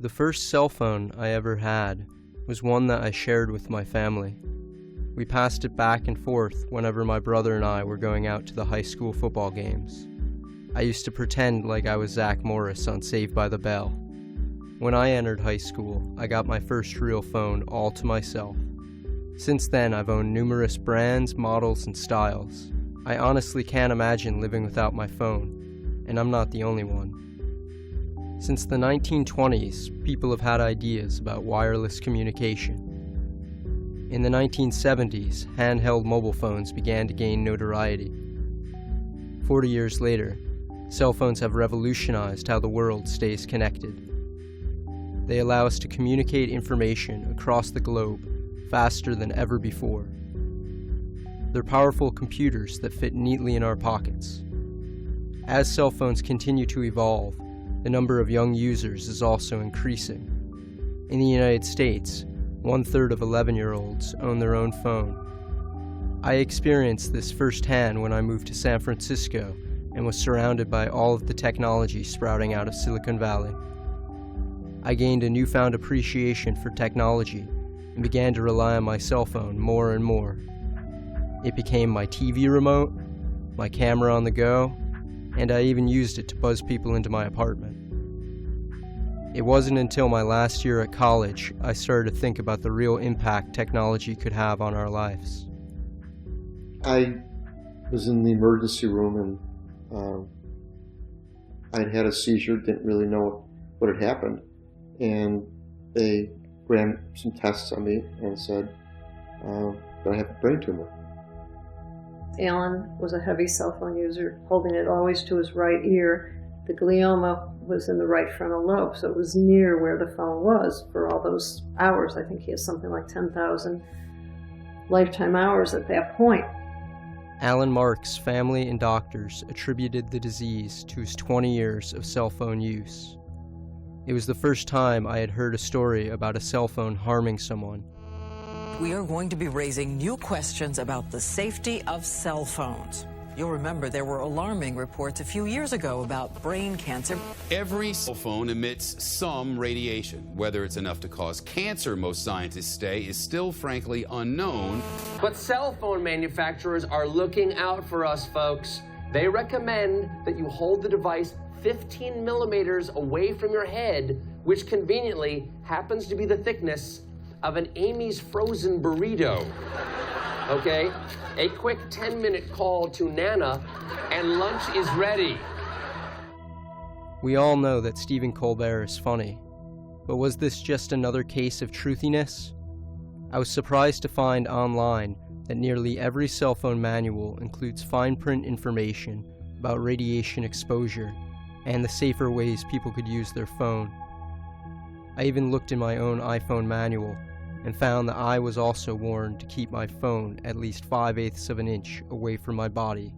The first cell phone I ever had was one that I shared with my family. We passed it back and forth whenever my brother and I were going out to the high school football games. I used to pretend like I was Zach Morris on Saved by the Bell. When I entered high school, I got my first real phone all to myself. Since then, I've owned numerous brands, models, and styles. I honestly can't imagine living without my phone, and I'm not the only one. Since the 1920s, people have had ideas about wireless communication. In the 1970s, handheld mobile phones began to gain notoriety. 40 years later, cell phones have revolutionized how the world stays connected. They allow us to communicate information across the globe faster than ever before. They're powerful computers that fit neatly in our pockets. As cell phones continue to evolve, the number of young users is also increasing. In the United States, 1/3 of 11-year-olds own their own phone. I experienced this firsthand when I moved to San Francisco and was surrounded by all of the technology sprouting out of Silicon Valley. I gained a newfound appreciation for technology and began to rely on my cell phone more and more. It became my TV remote, my camera on the go, and I even used it to buzz people into my apartment. It wasn't until my last year at college I started to think about the real impact technology could have on our lives. I was in the emergency room and I'd had a seizure, didn't really know what had happened, and they ran some tests on me and said that I have a brain tumor. Alan was a heavy cell phone user, holding it always to his right ear. The glioma was in the right frontal lobe, so it was near where the phone was for all those hours. I think he has something like 10,000 lifetime hours at that point. Alan Mark's family and doctors attributed the disease to his 20 years of cell phone use. It was the first time I had heard a story about a cell phone harming someone. We are going to be raising new questions about the safety of cell phones. You'll remember there were alarming reports a few years ago about brain cancer. Every cell phone emits some radiation. Whether it's enough to cause cancer, most scientists say, is still frankly unknown. But cell phone manufacturers are looking out for us, folks. They recommend that you hold the device 15 millimeters away from your head, which conveniently happens to be the thickness of an Amy's frozen burrito. Okay? A quick 10-minute call to Nana, and lunch is ready. We all know that Stephen Colbert is funny, but was this just another case of truthiness? I was surprised to find online that nearly every cell phone manual includes fine print information about radiation exposure and the safer ways people could use their phone. I even looked in my own iPhone manual and found that I was also warned to keep my phone at least 5/8 of an inch away from my body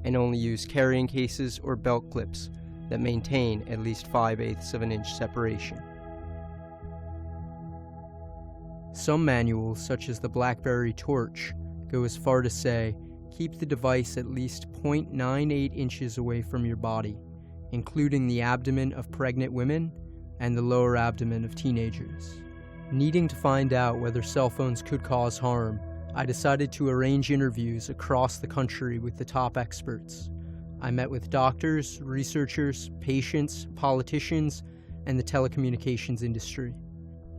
and only use carrying cases or belt clips that maintain at least 5/8 of an inch separation. Some manuals, such as the BlackBerry Torch, go as far to say, keep the device at least 0.98 inches away from your body, including the abdomen of pregnant women and the lower abdomen of teenagers. Needing to find out whether cell phones could cause harm, I decided to arrange interviews across the country with the top experts. I met with doctors, researchers, patients, politicians, and the telecommunications industry.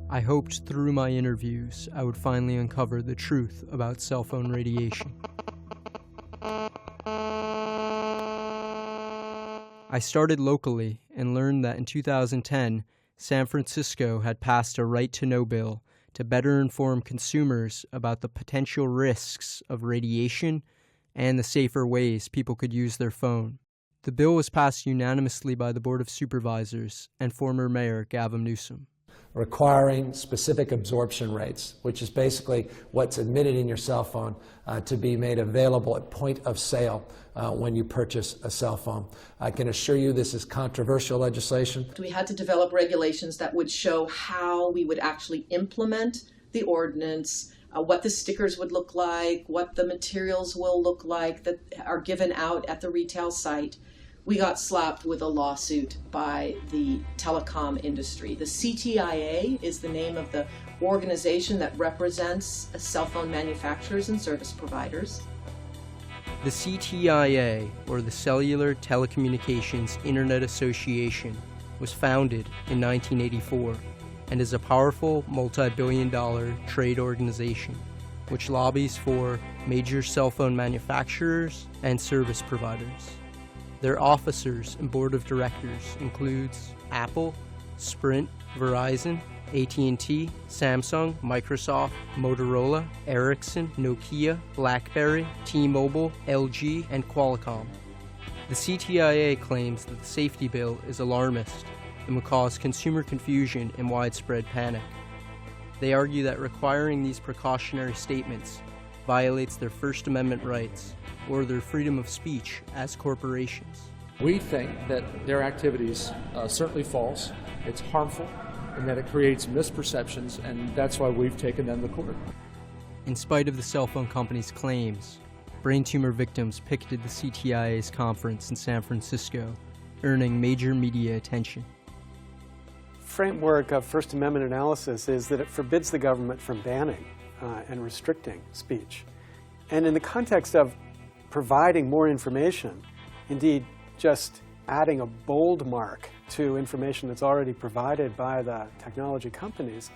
I hoped through my interviews I would finally uncover the truth about cell phone radiation. I started locally and learned that in 2010, San Francisco had passed a right-to-know bill to better inform consumers about the potential risks of radiation and the safer ways people could use their phone. The bill was passed unanimously by the Board of Supervisors and former Mayor Gavin Newsom. Requiring specific absorption rates, which is basically what's admitted in your cell phone to be made available at point of sale when you purchase a cell phone. I can assure you this is controversial legislation. We had to develop regulations that would show how we would actually implement the ordinance, what the stickers would look like, what the materials will look like that are given out at the retail site. we got slapped with a lawsuit by the telecom industry. The CTIA is the name of the organization that represents cell phone manufacturers and service providers. The CTIA, or the Cellular Telecommunications Internet Association, was founded in 1984 and is a powerful multi-billion-dollar trade organization which lobbies for major cell phone manufacturers and service providers. Their officers and board of directors includes Apple, Sprint, Verizon, AT&T, Samsung, Microsoft, Motorola, Ericsson, Nokia, BlackBerry, T-Mobile, LG, and Qualcomm. The CTIA claims that the safety bill is alarmist and will cause consumer confusion and widespread panic. They argue that requiring these precautionary statements violates their First Amendment rights or their freedom of speech as corporations. We think that their activities certainly false, it's harmful, and that it creates misperceptions, and that's why we've taken them to court. In spite of the cell phone company's claims, brain tumor victims picketed the CTIA's conference in San Francisco, earning major media attention. Framework of First Amendment analysis is that it forbids the government from banning and restricting speech. And in the context of providing more information, indeed just adding a bold mark to information that's already provided by the technology companies,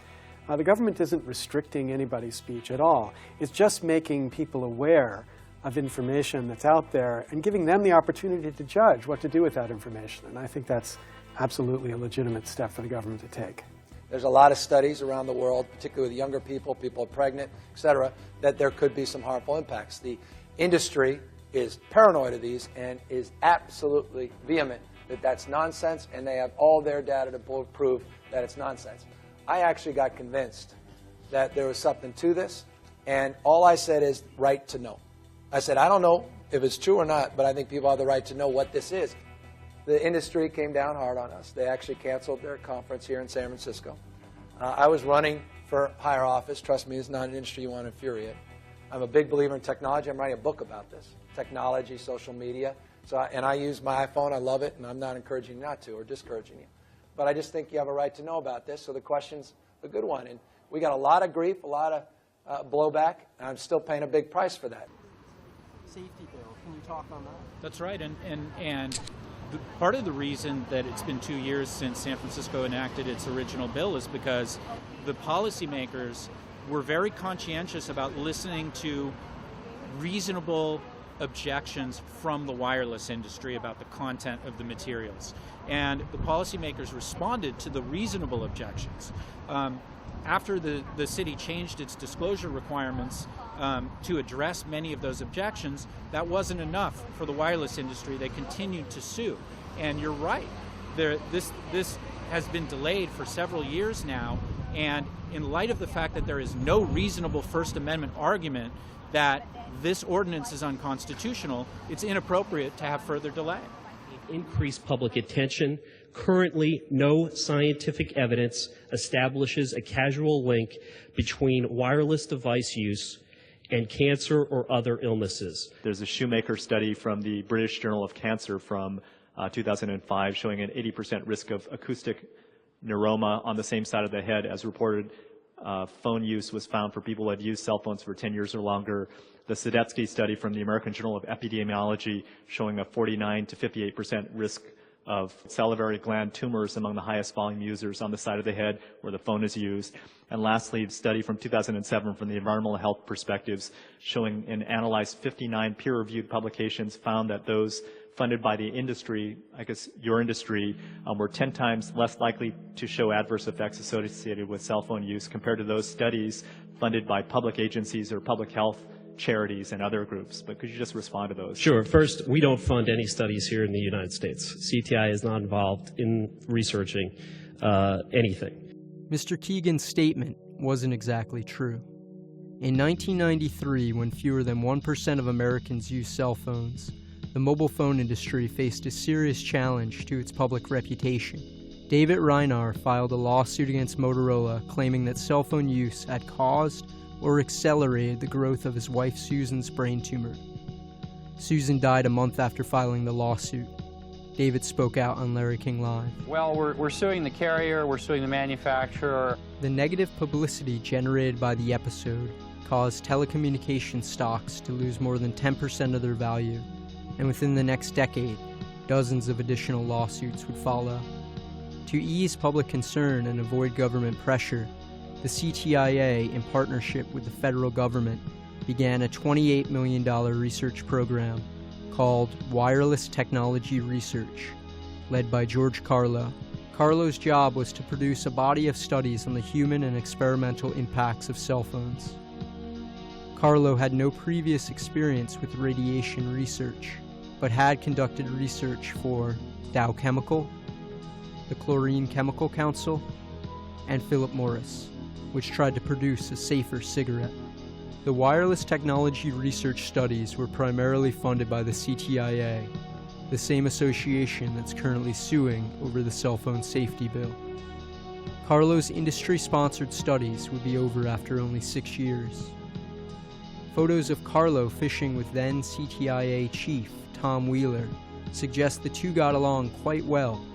the government isn't restricting anybody's speech at all. It's just making people aware of information that's out there and giving them the opportunity to judge what to do with that information. And I think that's absolutely a legitimate step for the government to take. There's a lot of studies around the world, particularly with younger people, people pregnant, et cetera, that there could be some harmful impacts. The industry is paranoid of these and is absolutely vehement that that's nonsense, and they have all their data to prove that it's nonsense. I actually got convinced that there was something to this, and all I said is right to know. I said, I don't know if it's true or not, but I think people have the right to know what this is. The industry came down hard on us. They actually canceled their conference here in San Francisco. I was running for higher office. Trust me, it's not an industry you want to infuriate. I'm a big believer in technology. I'm writing a book about this. Technology, social media. And I use my iPhone. I love it, and I'm not encouraging you not to or discouraging you. But I just think you have a right to know about this, so the question's a good one. And we got a lot of grief, a lot of blowback, and I'm still paying a big price for that. Safety bill, can you talk on that? That's right, and part of the reason that it's been 2 years since San Francisco enacted its original bill is because the policymakers were very conscientious about listening to reasonable objections from the wireless industry about the content of the materials. And the policymakers responded to the reasonable objections. After the city changed its disclosure requirements to address many of those objections, that wasn't enough for the wireless industry. They continued to sue. And you're right, this has been delayed for several years now, and in light of the fact that there is no reasonable First Amendment argument that this ordinance is unconstitutional, it's inappropriate to have further delay. Increased public attention. Currently, no scientific evidence establishes a causal link between wireless device use and cancer or other illnesses. There's a Shoemaker study from the British Journal of Cancer from 2005 showing an 80% risk of acoustic neuroma on the same side of the head as reported. Phone use was found for people who had used cell phones for 10 years or longer. The Sadetsky study from the American Journal of Epidemiology showing a 49 to 58% risk of salivary gland tumors among the highest volume users on the side of the head where the phone is used. And lastly, the study from 2007 from the Environmental Health Perspectives showing and analyzed 59 peer-reviewed publications found that those funded by the industry, I guess your industry, were 10 times less likely to show adverse effects associated with cell phone use compared to those studies funded by public agencies or public health charities and other groups. But could you just respond to those? Sure. First, we don't fund any studies here in the United States. CTI is not involved in researching anything. Mr. Keegan's statement wasn't exactly true. In 1993, when fewer than 1% of Americans used cell phones, the mobile phone industry faced a serious challenge to its public reputation. David Reinar filed a lawsuit against Motorola claiming that cell phone use had caused or accelerated the growth of his wife Susan's brain tumor. Susan died a month after filing the lawsuit. David spoke out on Larry King Live. Well, we're suing the carrier, we're suing the manufacturer. The negative publicity generated by the episode caused telecommunications stocks to lose more than 10% of their value, and within the next decade, dozens of additional lawsuits would follow. To ease public concern and avoid government pressure, the CTIA, in partnership with the federal government, began a $28 million research program called Wireless Technology Research, led by George Carlo. Carlo's job was to produce a body of studies on the human and experimental impacts of cell phones. Carlo had no previous experience with radiation research, but had conducted research for Dow Chemical, the Chlorine Chemical Council, and Philip Morris, which tried to produce a safer cigarette. The wireless technology research studies were primarily funded by the CTIA, the same association that's currently suing over the cell phone safety bill. Carlo's industry-sponsored studies would be over after only 6 years. Photos of Carlo fishing with then CTIA chief Tom Wheeler suggest the two got along quite well.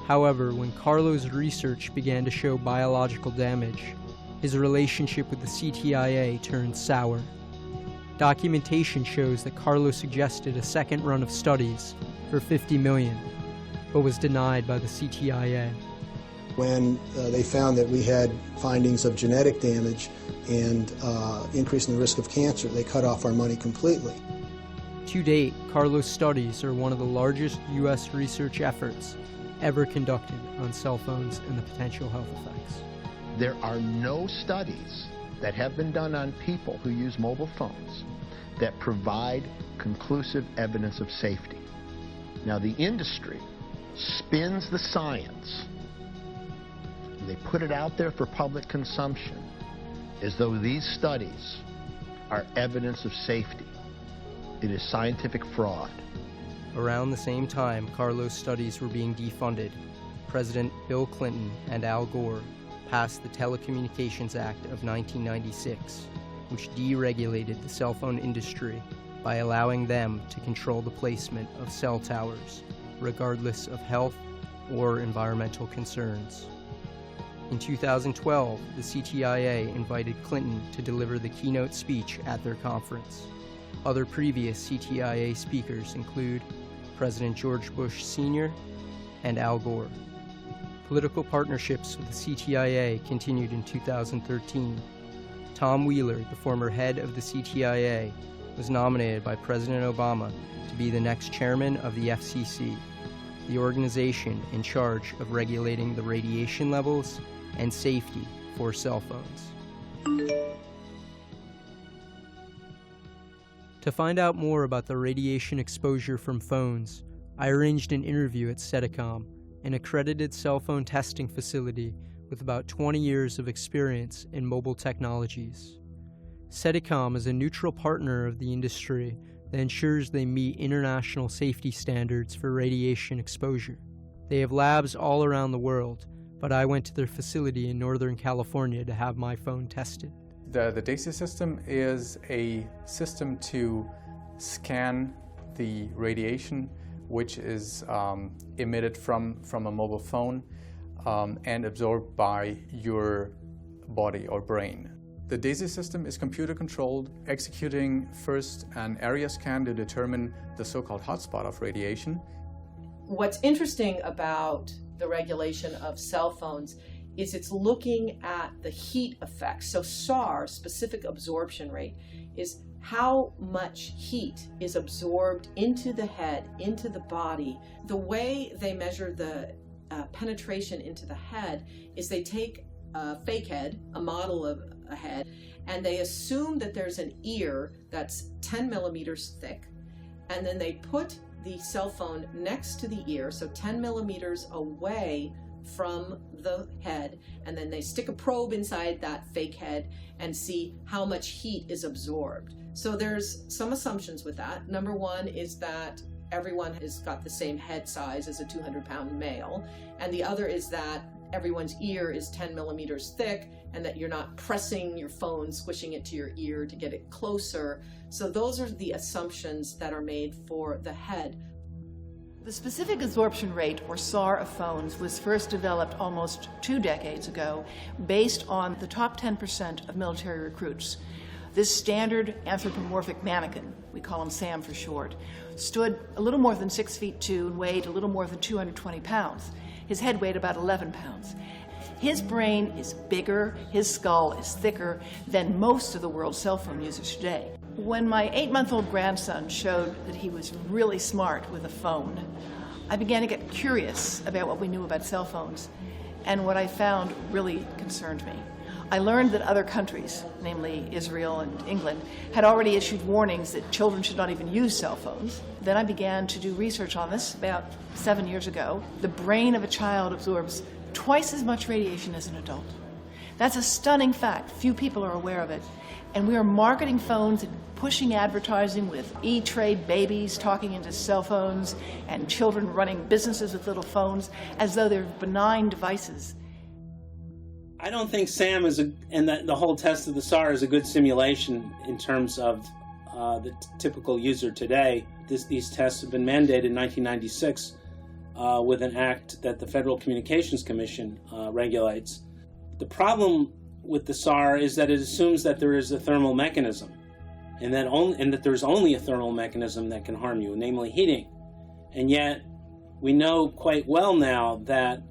However, when Carlo's research began to show biological damage, his relationship with the CTIA turned sour. Documentation shows that Carlo suggested a second run of studies for $50 million, but was denied by the CTIA. When they found that we had findings of genetic damage and increasing the risk of cancer, they cut off our money completely. To date, Carlo's studies are one of the largest U.S. research efforts ever conducted on cell phones and the potential health effects. There are no studies that have been done on people who use mobile phones that provide conclusive evidence of safety. Now, the industry spins the science, and they put it out there for public consumption as though these studies are evidence of safety. It is scientific fraud. Around the same time Carlo's studies were being defunded, President Bill Clinton and Al Gore passed the Telecommunications Act of 1996, which deregulated the cell phone industry by allowing them to control the placement of cell towers, regardless of health or environmental concerns. In 2012, the CTIA invited Clinton to deliver the keynote speech at their conference. Other previous CTIA speakers include President George Bush Sr. and Al Gore. Political partnerships with the CTIA continued in 2013. Tom Wheeler, the former head of the CTIA, was nominated by President Obama to be the next chairman of the FCC, the organization in charge of regulating the radiation levels and safety for cell phones. To find out more about the radiation exposure from phones, I arranged an interview at Cedicom, an accredited cell phone testing facility with about 20 years of experience in mobile technologies. Cedicom is a neutral partner of the industry that ensures they meet international safety standards for radiation exposure. They have labs all around the world, but I went to their facility in Northern California to have my phone tested. The DAISY system is a system to scan the radiation which is emitted from a mobile phone and absorbed by your body or brain. The DAISY system is computer controlled, executing first an area scan to determine the so-called hotspot of radiation. What's interesting about the regulation of cell phones is it's looking at the heat effects. So SAR, specific absorption rate, is how much heat is absorbed into the head, into the body. The way they measure the penetration into the head is they take a fake head, a model of a head, and they assume that there's an ear that's 10 millimeters thick, and then they put the cell phone next to the ear, so 10 millimeters away from the head, and then they stick a probe inside that fake head and see how much heat is absorbed. So there's some assumptions with that. Number one is that everyone has got the same head size as a 200-pound male, and the other is that everyone's ear is 10 millimeters thick and that you're not pressing your phone, squishing it to your ear to get it closer. So those are the assumptions that are made for the head. The specific absorption rate, or SAR, of phones was first developed almost 2 decades ago based on the top 10% of military recruits. This standard anthropomorphic mannequin, we call him Sam for short, stood a little more than 6 feet 2 and weighed a little more than 220 pounds. His head weighed about 11 pounds. His brain is bigger, his skull is thicker than most of the world's cell phone users today. When my 8-month-old grandson showed that he was really smart with a phone, I began to get curious about what we knew about cell phones, and what I found really concerned me. I learned that other countries, namely Israel and England, had already issued warnings that children should not even use cell phones. Then I began to do research on this about 7 years ago. The brain of a child absorbs twice as much radiation as an adult. That's a stunning fact. Few people are aware of it. And we are marketing phones and pushing advertising with E-Trade babies talking into cell phones and children running businesses with little phones as though they're benign devices. I don't think SAM and the whole test of the SAR is a good simulation in terms of the typical user today. These tests have been mandated in 1996 with an act that the Federal Communications Commission regulates. The problem with the SAR is that it assumes that there is a thermal mechanism, and that there's only a thermal mechanism that can harm you, namely heating. And yet, we know quite well now that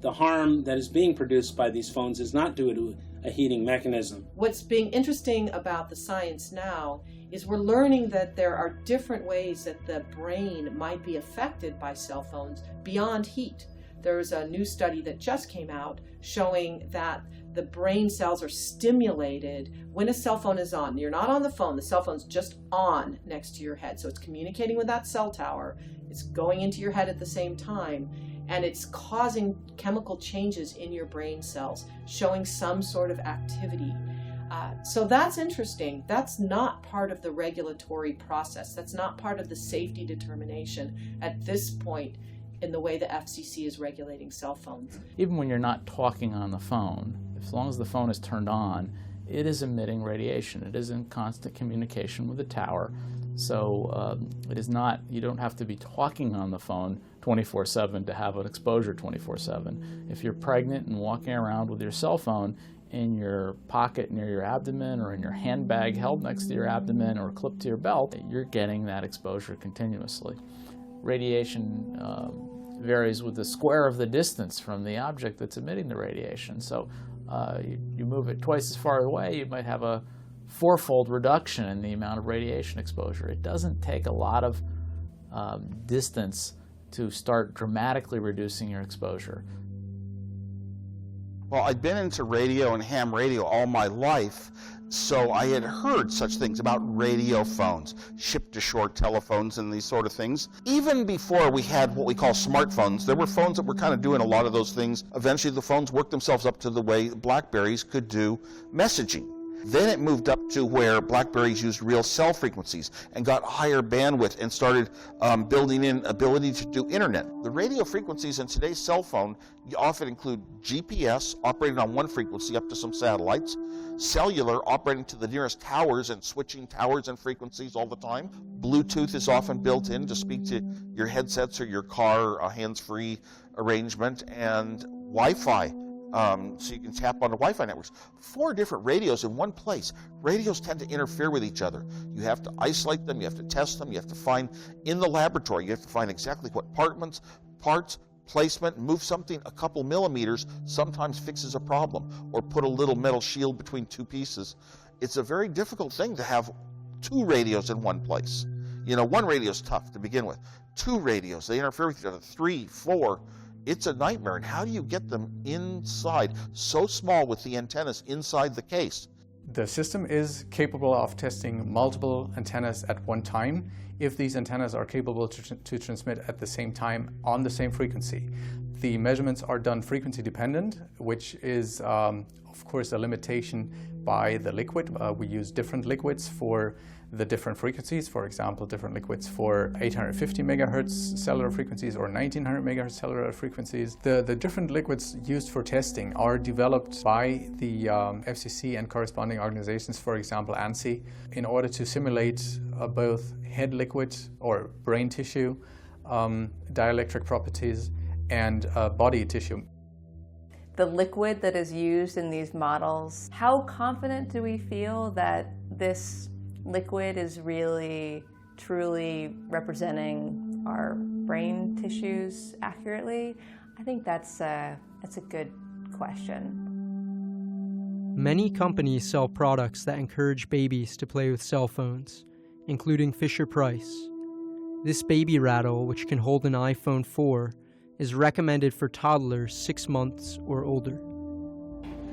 the harm that is being produced by these phones is not due to a heating mechanism. What's being interesting about the science now is we're learning that there are different ways that the brain might be affected by cell phones beyond heat. There's a new study that just came out showing that the brain cells are stimulated when a cell phone is on. You're not on the phone, the cell phone's just on next to your head. So it's communicating with that cell tower, it's going into your head at the same time, and it's causing chemical changes in your brain cells, showing some sort of activity. So that's interesting. That's not part of the regulatory process. That's not part of the safety determination at this point in the way the FCC is regulating cell phones. Even when you're not talking on the phone, as long as the phone is turned on, it is emitting radiation. It is in constant communication with the tower. So it is not, you don't have to be talking on the phone 24/7 to have an exposure 24/7. If you're pregnant and walking around with your cell phone in your pocket near your abdomen or in your handbag held next to your abdomen or clipped to your belt, you're getting that exposure continuously. Radiation varies with the square of the distance from the object that's emitting the radiation. So you move it twice as far away, you might have a 4-fold reduction in the amount of radiation exposure. It doesn't take a lot of distance to start dramatically reducing your exposure. Well, I'd been into radio and ham radio all my life, so I had heard such things about radio phones, ship-to-shore telephones and these sort of things. Even before we had what we call smartphones, there were phones that were kind of doing a lot of those things. Eventually the phones worked themselves up to the way BlackBerries could do messaging. Then it moved up to where BlackBerries used real cell frequencies and got higher bandwidth and started building in ability to do internet. The radio frequencies in today's cell phone often include GPS operating on one frequency up to some satellites, cellular operating to the nearest towers and switching towers and frequencies all the time. Bluetooth is often built in to speak to your headsets or your car, a hands-free arrangement, and Wi-Fi. So you can tap onto Wi-Fi networks. 4 different radios in one place. Radios tend to interfere with each other. You have to isolate them, you have to test them, you have to find, in the laboratory, you have to find exactly what parts, placement, move something a couple millimeters sometimes fixes a problem, or put a little metal shield between 2 pieces. It's a very difficult thing to have 2 radios in one place. You know, 1 radio is tough to begin with. 2 radios, they interfere with each other, 3, 4. It's a nightmare. And how do you get them inside, so small with the antennas inside the case? The system is capable of testing multiple antennas at one time if these antennas are capable to transmit at the same time on the same frequency. The measurements are done frequency dependent, which is of course a limitation by the liquid. We use different liquids for the different frequencies, for example, different liquids for 850 megahertz cellular frequencies or 1900 megahertz cellular frequencies. The different liquids used for testing are developed by the FCC and corresponding organizations, for example, ANSI, in order to simulate both head liquid or brain tissue dielectric properties, and body tissue. The liquid that is used in these models, how confident do we feel that this liquid is really, truly representing our brain tissues accurately? I think that's a good question. Many companies sell products that encourage babies to play with cell phones, including Fisher-Price. This baby rattle, which can hold an iPhone 4, is recommended for toddlers 6 months or older.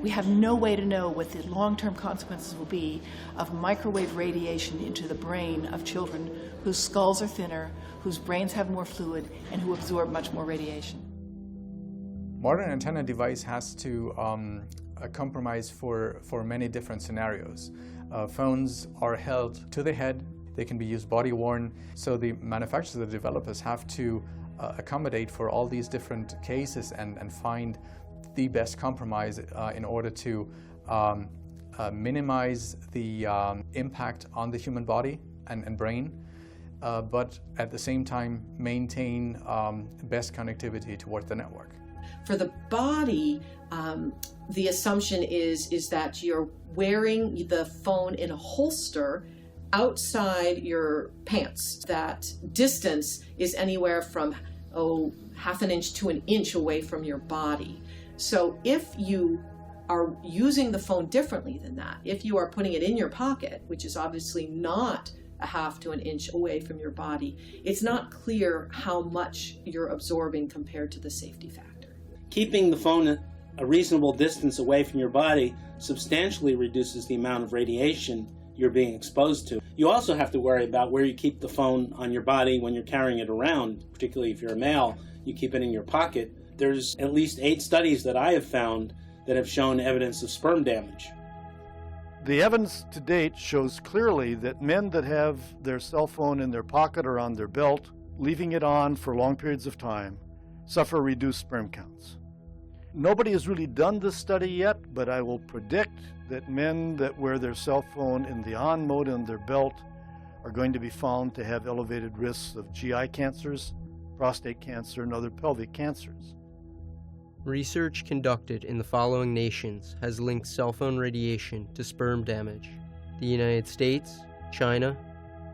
We have no way to know what the long-term consequences will be of microwave radiation into the brain of children whose skulls are thinner, whose brains have more fluid, and who absorb much more radiation. Modern antenna device has to compromise for many different scenarios. Phones are held to the head, they can be used body-worn, so the manufacturers, the developers have to accommodate for all these different cases and find the best compromise in order to minimize the impact on the human body and brain, but at the same time maintain best connectivity towards the network. For the body, the assumption is that you're wearing the phone in a holster outside your pants. That distance is anywhere from half an inch to an inch away from your body. So if you are using the phone differently than that, if you are putting it in your pocket, which is obviously not a half to an inch away from your body, it's not clear how much you're absorbing compared to the safety factor. Keeping the phone a reasonable distance away from your body substantially reduces the amount of radiation you're being exposed to. You also have to worry about where you keep the phone on your body when you're carrying it around, particularly if you're a male, you keep it in your pocket. There's at least 8 studies that I have found that have shown evidence of sperm damage. The evidence to date shows clearly that men that have their cell phone in their pocket or on their belt, leaving it on for long periods of time, suffer reduced sperm counts. Nobody has really done this study yet, but I will predict that men that wear their cell phone in the on mode on their belt are going to be found to have elevated risks of GI cancers, prostate cancer, and other pelvic cancers. Research conducted in the following nations has linked cell phone radiation to sperm damage: the United States, China,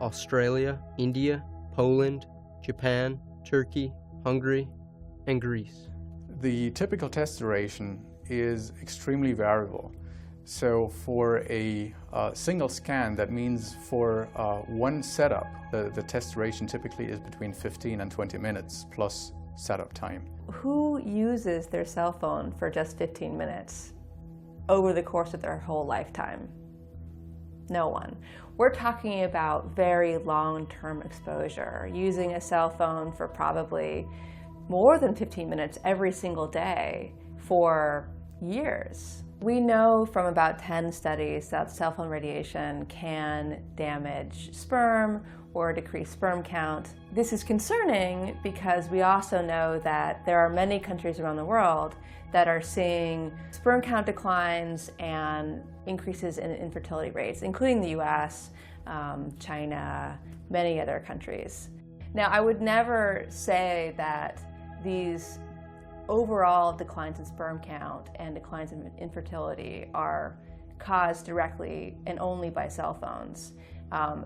Australia, India, Poland, Japan, Turkey, Hungary, and Greece. The typical test duration is extremely variable. So for a single scan, that means for one setup, the test duration typically is between 15 and 20 minutes plus setup time. Who uses their cell phone for just 15 minutes over the course of their whole lifetime? No one. We're talking about very long-term exposure, using a cell phone for probably more than 15 minutes every single day for years. We know from about 10 studies that cell phone radiation can damage sperm or decrease sperm count. This is concerning because we also know that there are many countries around the world that are seeing sperm count declines and increases in infertility rates, including the US, China, many other countries. Now, I would never say that these overall declines in sperm count and declines in infertility are caused directly and only by cell phones.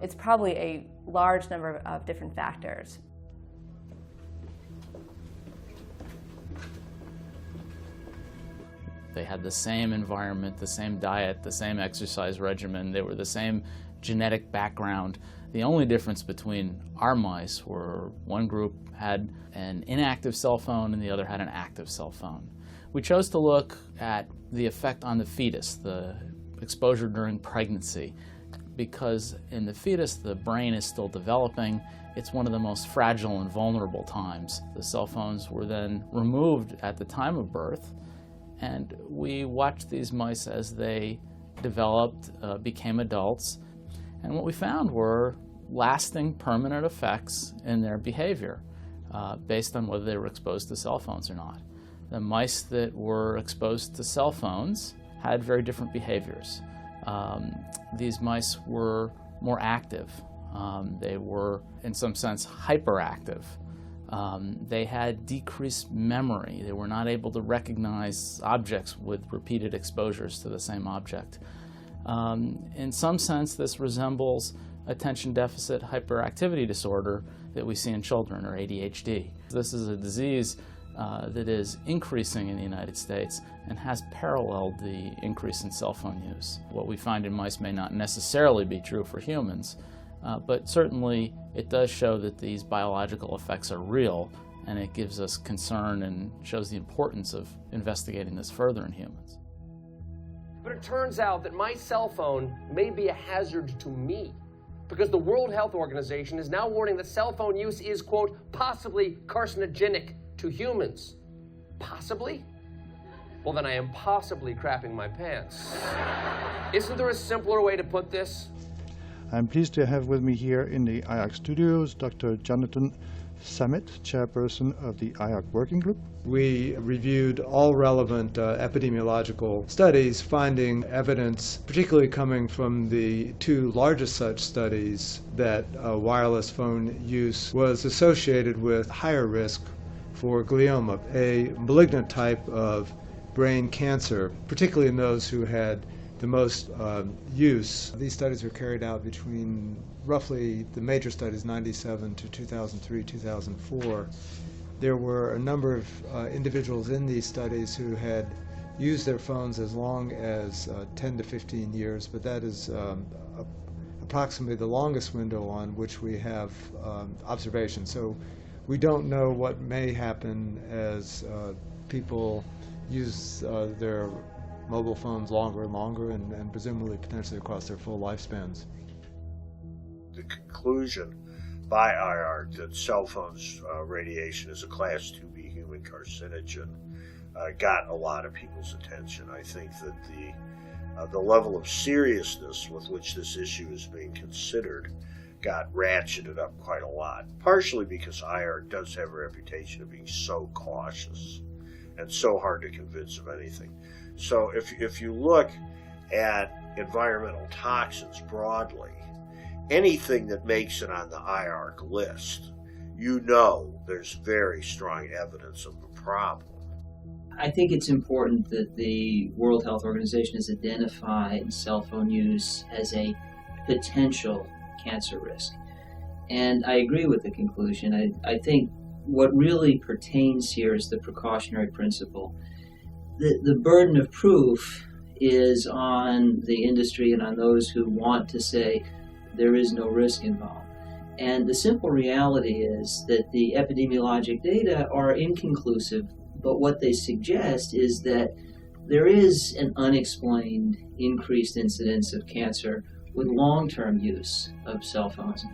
It's probably a large number of different factors. They had the same environment, the same diet, the same exercise regimen. They were the same genetic background. The only difference between our mice were one group had an inactive cell phone and the other had an active cell phone. We chose to look at the effect on the fetus, the exposure during pregnancy, because in the fetus the brain is still developing. It's one of the most fragile and vulnerable times. The cell phones were then removed at the time of birth, and we watched these mice as they developed, became adults, and what we found were lasting permanent effects in their behavior based on whether they were exposed to cell phones or not. The mice that were exposed to cell phones had very different behaviors. These mice were more active. They were, in some sense, hyperactive. They had decreased memory. They were not able to recognize objects with repeated exposures to the same object. In some sense, this resembles attention deficit hyperactivity disorder that we see in children, or ADHD. This is a disease that is increasing in the United States and has paralleled the increase in cell phone use. What we find in mice may not necessarily be true for humans, but certainly it does show that these biological effects are real, and it gives us concern and shows the importance of investigating this further in humans. But it turns out that my cell phone may be a hazard to me, because the World Health Organization is now warning that cell phone use is, quote, possibly carcinogenic to humans. Possibly? Well, then I am possibly crapping my pants. Isn't there a simpler way to put this? I'm pleased to have with me here in the IARC studios Dr. Jonathan Sammet, chairperson of the IARC Working Group. We reviewed all relevant epidemiological studies, finding evidence, particularly coming from the two largest such studies, that wireless phone use was associated with higher risk for glioma, a malignant type of brain cancer, particularly in those who had the most use. These studies were carried out between roughly the major studies 97 to 2003, 2004. There were a number of individuals in these studies who had used their phones as long as 10 to 15 years, but that is approximately the longest window on which we have observation. So we don't know what may happen as people use their mobile phones longer and longer, and presumably potentially across their full lifespans. The conclusion by IARC that cell phones radiation is a Class 2B human carcinogen got a lot of people's attention. I think that the level of seriousness with which this issue is being considered got ratcheted up quite a lot, partially because IARC does have a reputation of being so cautious and so hard to convince of anything. So if you look at environmental toxins broadly, anything that makes it on the IARC list, you know there's very strong evidence of a problem. I think it's important that the World Health Organization has identified cell phone use as a potential cancer risk. And I agree with the conclusion. I think what really pertains here is the precautionary principle. The burden of proof is on the industry and on those who want to say there is no risk involved. And the simple reality is that the epidemiologic data are inconclusive, but what they suggest is that there is an unexplained increased incidence of cancer with long-term use of cell phones.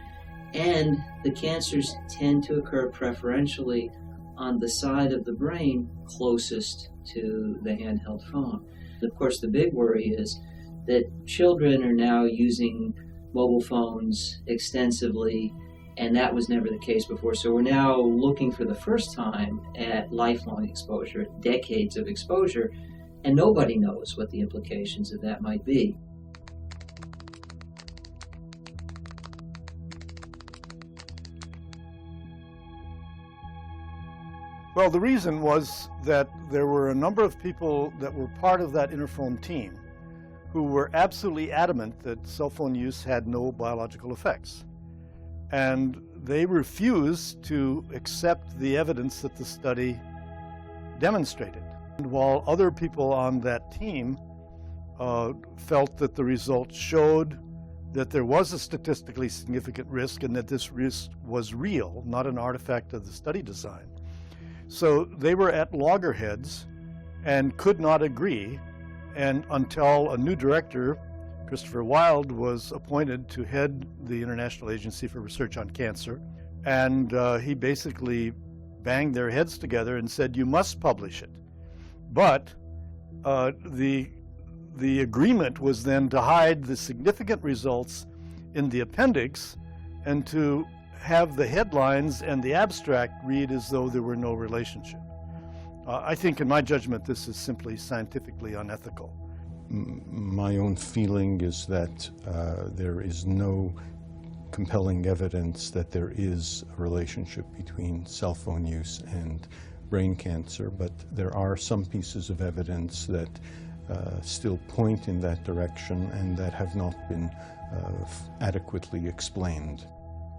And the cancers tend to occur preferentially on the side of the brain closest to the handheld phone. Of course, the big worry is that children are now using mobile phones extensively, and that was never the case before. So we're now looking for the first time at lifelong exposure, decades of exposure, and nobody knows what the implications of that might be. Well, the reason was that there were a number of people that were part of that Interphone team who were absolutely adamant that cell phone use had no biological effects. And they refused to accept the evidence that the study demonstrated. And while other people on that team felt that the results showed that there was a statistically significant risk and that this risk was real, not an artifact of the study design. So they were at loggerheads and could not agree, and until a new director, Christopher Wild, was appointed to head the International Agency for Research on Cancer, and he basically banged their heads together and said, you must publish it. But the agreement was then to hide the significant results in the appendix and to have the headlines and the abstract read as though there were no relationship. I think, in my judgment, this is simply scientifically unethical. My own feeling is that there is no compelling evidence that there is a relationship between cell phone use and brain cancer, but there are some pieces of evidence that still point in that direction and that have not been adequately explained.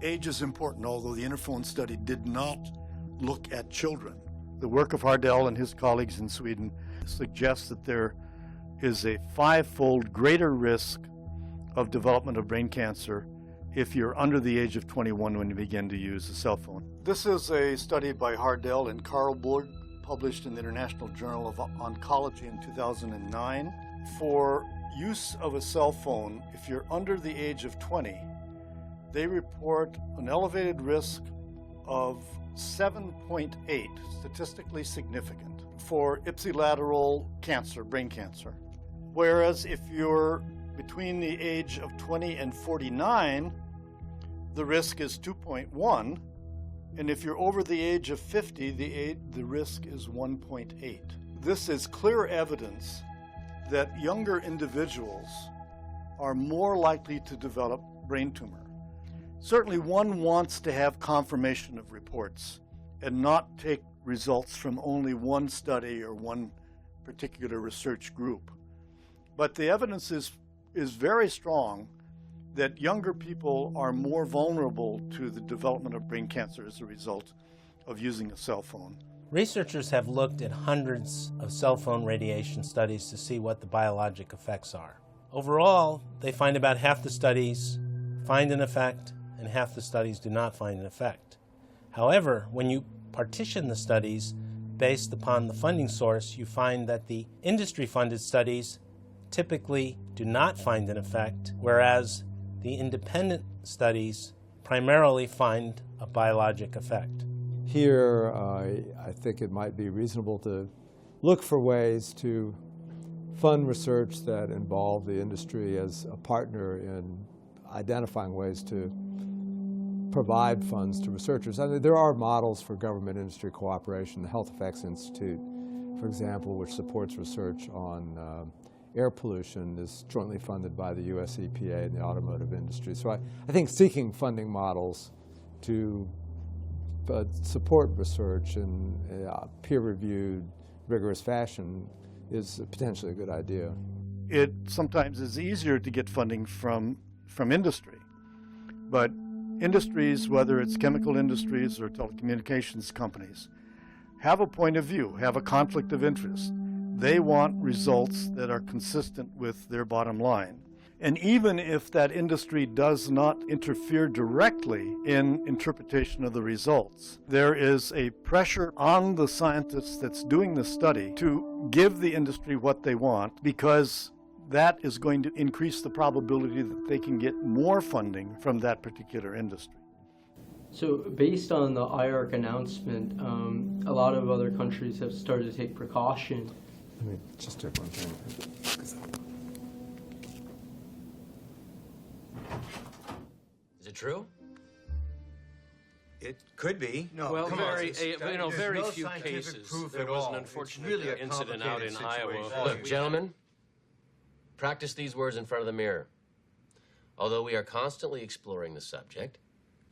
Age is important, although the Interphone study did not look at children. The work of Hardell and his colleagues in Sweden suggests that there is a 5-fold greater risk of development of brain cancer if you're under the age of 21 when you begin to use a cell phone. This is a study by Hardell and Karlborg, published in the International Journal of Oncology in 2009. For use of a cell phone, if you're under the age of 20, they report an elevated risk of 7.8, statistically significant, for ipsilateral cancer, brain cancer. Whereas if you're between the age of 20 and 49, the risk is 2.1, and if you're over the age of 50, the risk is 1.8. This is clear evidence that younger individuals are more likely to develop brain tumor. Certainly one wants to have confirmation of reports and not take results from only one study or one particular research group. But the evidence is very strong that younger people are more vulnerable to the development of brain cancer as a result of using a cell phone. Researchers have looked at hundreds of cell phone radiation studies to see what the biologic effects are. Overall, they find about half the studies find an effect and half the studies do not find an effect. However, when you partition the studies based upon the funding source, you find that the industry-funded studies typically do not find an effect, whereas the independent studies primarily find a biologic effect. Here, I think it might be reasonable to look for ways to fund research that involve the industry as a partner in identifying ways to provide funds to researchers. I mean, there are models for government-industry cooperation. The Health Effects Institute, for example, which supports research on air pollution, is jointly funded by the US EPA and the automotive industry. So I think seeking funding models to support research in a peer-reviewed, rigorous fashion is potentially a good idea. It sometimes is easier to get funding from industry, but industries, whether it's chemical industries or telecommunications companies, have a point of view, have a conflict of interest. They want results that are consistent with their bottom line. And even if that industry does not interfere directly in interpretation of the results, there is a pressure on the scientists that's doing the study to give the industry what they want, because that is going to increase the probability that they can get more funding from that particular industry. So based on the IARC announcement, a lot of other countries have started to take precaution. Let me just check one thing. Is it true? It could be. No, well, very no few cases. Proof There at was all. an unfortunate It's really a incident out in Iowa. situation. Look, gentlemen, practice these words in front of the mirror. Although we are constantly exploring the subject,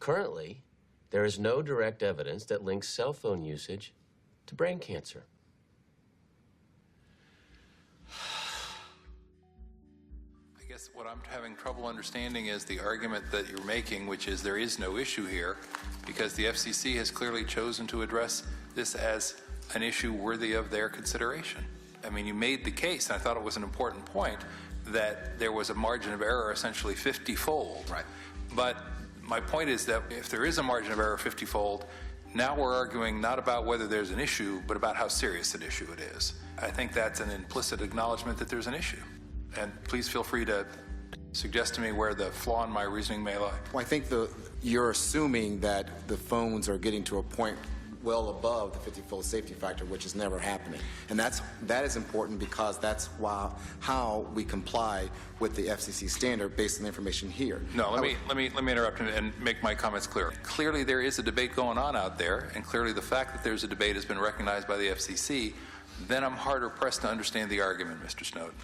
currently there is no direct evidence that links cell phone usage to brain cancer. I guess what I'm having trouble understanding is the argument that you're making, which is there is no issue here, because the FCC has clearly chosen to address this as an issue worthy of their consideration. I mean, you made the case, and I thought it was an important point, that there was a margin of error essentially 50-fold. Right. But my point is that if there is a margin of error 50-fold, now we're arguing not about whether there's an issue, but about how serious an issue it is. I think that's an implicit acknowledgement that there's an issue. And please feel free to suggest to me where the flaw in my reasoning may lie. Well, I think you're assuming that the phones are getting to a point well above the 50-fold safety factor, which is never happening. And that is important because that's how we comply with the FCC standard based on the information here. No, let me interrupt and make my comments clear. Clearly there is a debate going on out there, and clearly the fact that there's a debate has been recognized by the FCC. Then I'm harder pressed to understand the argument, Mr. Snowden.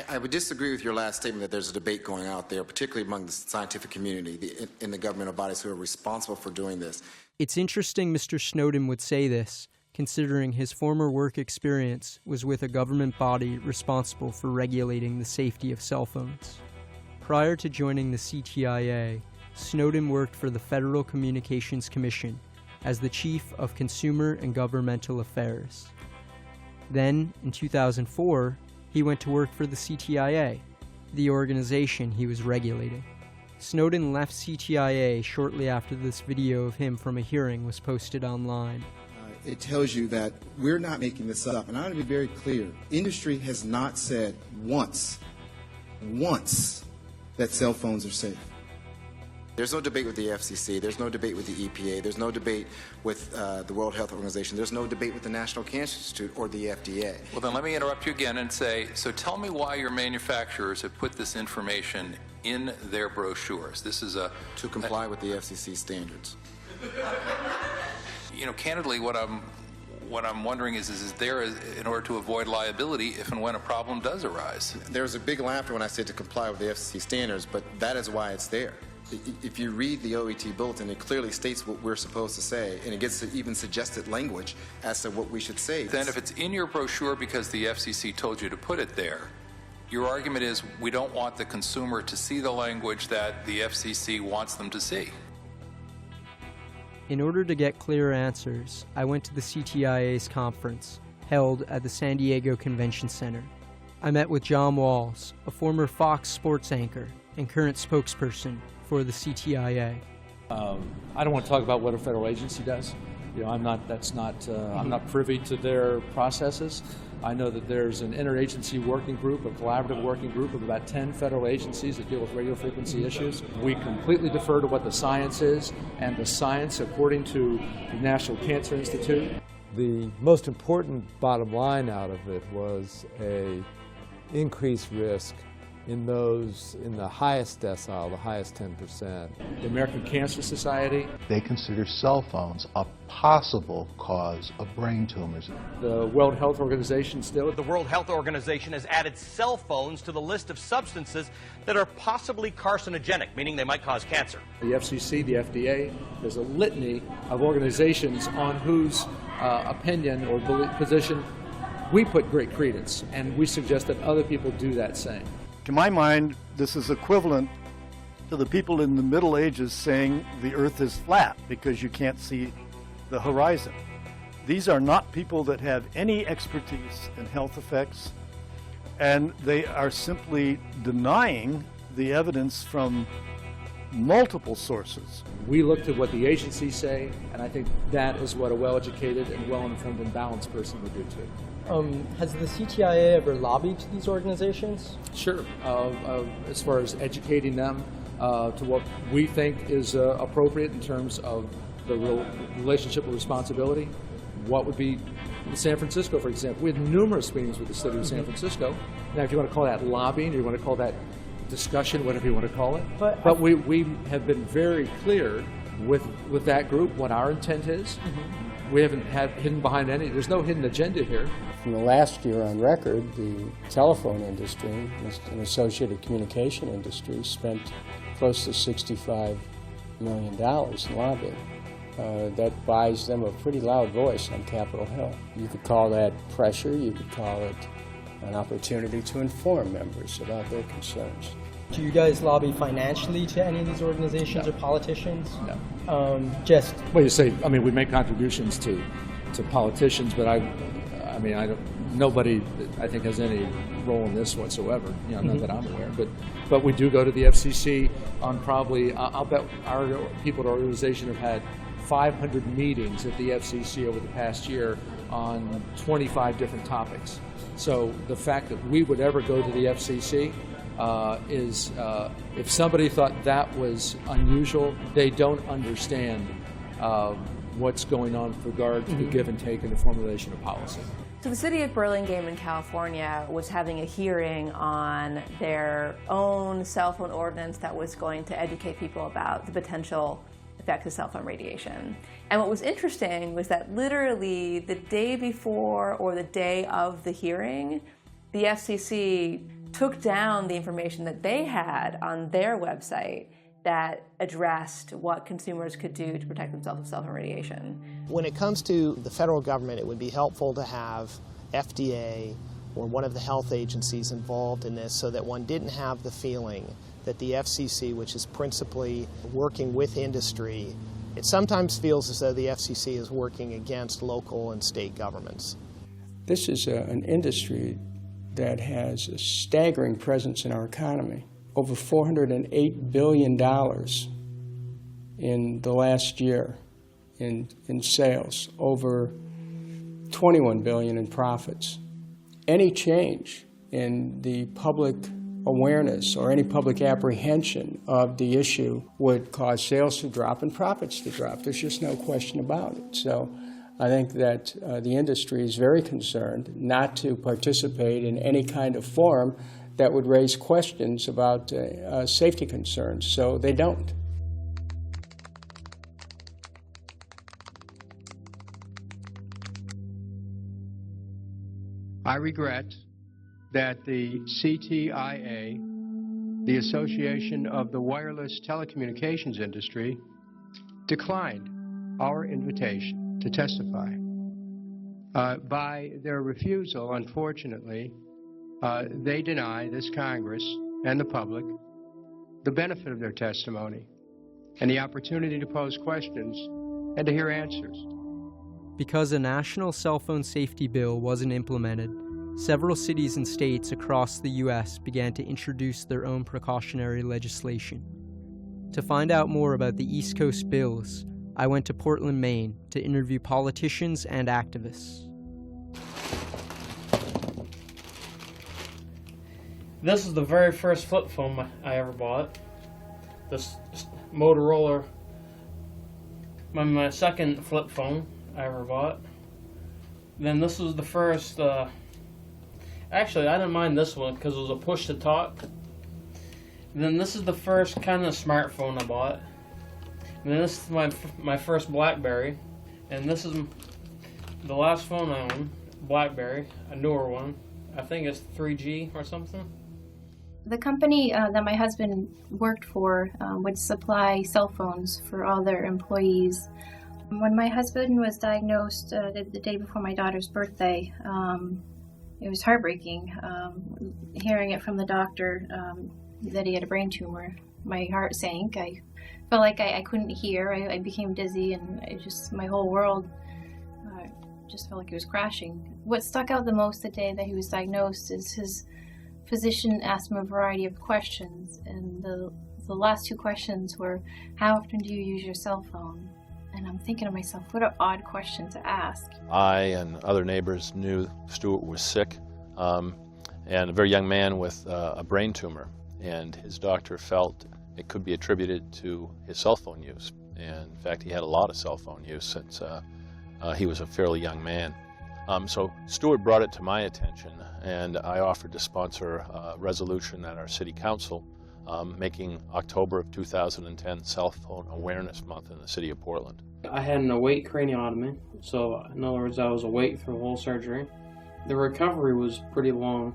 I would disagree with your last statement that there's a debate going out there, particularly among the scientific community, in the governmental bodies who are responsible for doing this. It's interesting Mr. Snowden would say this, considering his former work experience was with a government body responsible for regulating the safety of cell phones. Prior to joining the CTIA, Snowden worked for the Federal Communications Commission as the Chief of Consumer and Governmental Affairs. Then, in 2004, he went to work for the CTIA, the organization he was regulating. Snowden left CTIA shortly after this video of him from a hearing was posted online. It tells you that we're not making this up, and I want to be very clear. Industry has not said once that cell phones are safe. There's no debate with the FCC. There's no debate with the EPA. There's no debate with the World Health Organization. There's no debate with the National Cancer Institute or the FDA. Well, then let me interrupt you again and say, so tell me why your manufacturers have put this information in their brochures. This is to comply with the FCC standards. You know, candidly, what I'm wondering is there, in order to avoid liability if and when a problem does arise? There's a big laughter when I say to comply with the FCC standards, but that is why it's there. If you read the OET bulletin, it clearly states what we're supposed to say, and it gets to even suggested language as to what we should say. Then if it's in your brochure because the FCC told you to put it there, your argument is we don't want the consumer to see the language that the FCC wants them to see. In order to get clear answers, I went to the CTIA's conference, held at the San Diego Convention Center. I met with John Walls, a former Fox Sports anchor and current spokesperson for the CTIA. I don't want to talk about what a federal agency does. You know, I'm not privy to their processes. I know that there's an interagency working group, a collaborative working group of about 10 federal agencies that deal with radio frequency issues. We completely defer to what the science is, and the science, according to the National Cancer Institute. The most important bottom line out of it was a increased risk in those in the highest decile, the highest 10%. The American Cancer Society. They consider cell phones a possible cause of brain tumors. The World Health Organization still. The World Health Organization has added cell phones to the list of substances that are possibly carcinogenic, meaning they might cause cancer. The FCC, the FDA, there's a litany of organizations on whose opinion or position we put great credence, and we suggest that other people do that same. To my mind, this is equivalent to the people in the Middle Ages saying the earth is flat because you can't see the horizon. These are not people that have any expertise in health effects, and they are simply denying the evidence from multiple sources. We looked at what the agencies say, and I think that is what a well-educated and well-informed and balanced person would do too. Has the CTIA ever lobbied to these organizations? Sure. As far as educating them to what we think is appropriate in terms of the relationship of responsibility. What would be in San Francisco, for example? We had numerous meetings with the city of San Francisco. Now, if you want to call that lobbying, or you want to call that discussion, whatever you want to call it. But we have been very clear with that group what our intent is. We haven't had hidden behind any. There's no hidden agenda here. From the last year on record, the telephone industry and associated communication industry spent close to $65 million in lobbying. That buys them a pretty loud voice on Capitol Hill. You could call that pressure. You could call it an opportunity to inform members about their concerns. Do you guys lobby financially to any of these organizations or politicians? No. Well, you say, I mean, we make contributions to politicians, but nobody, I think, has any role in this whatsoever. You know, not that I'm aware, but we do go to the FCC on probably, I'll bet our people at our organization have had 500 meetings at the FCC over the past year on 25 different topics. So the fact that we would ever go to the FCC is, if somebody thought that was unusual, they don't understand what's going on with regard to the give and take in the formulation of policy. So the city of Burlingame in California was having a hearing on their own cell phone ordinance that was going to educate people about the potential effects of cell phone radiation. And what was interesting was that literally the day before or the day of the hearing, The FCC took down the information that they had on their website that addressed what consumers could do to protect themselves from cell phone radiation. When it comes to the federal government, it would be helpful to have FDA or one of the health agencies involved in this so that one didn't have the feeling that the FCC, which is principally working with industry, it sometimes feels as though the FCC is working against local and state governments. This is an industry that has a staggering presence in our economy. Over $408 billion in the last year in sales, over $21 billion in profits. Any change in the public awareness or any public apprehension of the issue would cause sales to drop and profits to drop. There's just no question about it. So I think that the industry is very concerned not to participate in any kind of forum that would raise questions about safety concerns, so they don't. I regret that the CTIA, the Association of the Wireless Telecommunications Industry, declined our invitation to testify. By their refusal, unfortunately, they deny this Congress and the public the benefit of their testimony and the opportunity to pose questions and to hear answers. Because a national cell phone safety bill wasn't implemented, several cities and states across the U.S. began to introduce their own precautionary legislation. To find out more about the East Coast bills, I went to Portland, Maine to interview politicians and activists. This is the very first flip phone I ever bought. This Motorola, my second flip phone I ever bought. Then this was the first, actually I didn't mind this one because it was a push to talk. And then this is the first kind of smartphone I bought. And then this is my first BlackBerry. And this is the last phone I owned, BlackBerry, a newer one. I think it's 3G or something. The company that my husband worked for would supply cell phones for all their employees. When my husband was diagnosed the day before my daughter's birthday, it was heartbreaking hearing it from the doctor that he had a brain tumor. My heart sank. I felt like I couldn't hear. I became dizzy, and my whole world just felt like it was crashing. What stuck out the most the day that he was diagnosed is his physician asked him a variety of questions, and the last two questions were, how often do you use your cell phone? And I'm thinking to myself, what an odd question to ask. I and other neighbors knew Stuart was sick, and a very young man with a brain tumor, and his doctor felt it could be attributed to his cell phone use. And in fact, he had a lot of cell phone use since he was a fairly young man. So Stuart brought it to my attention, and I offered to sponsor a resolution at our city council making October of 2010 Cell Phone Awareness Month in the city of Portland. I had an awake craniotomy, so in other words, I was awake through the whole surgery. The recovery was pretty long.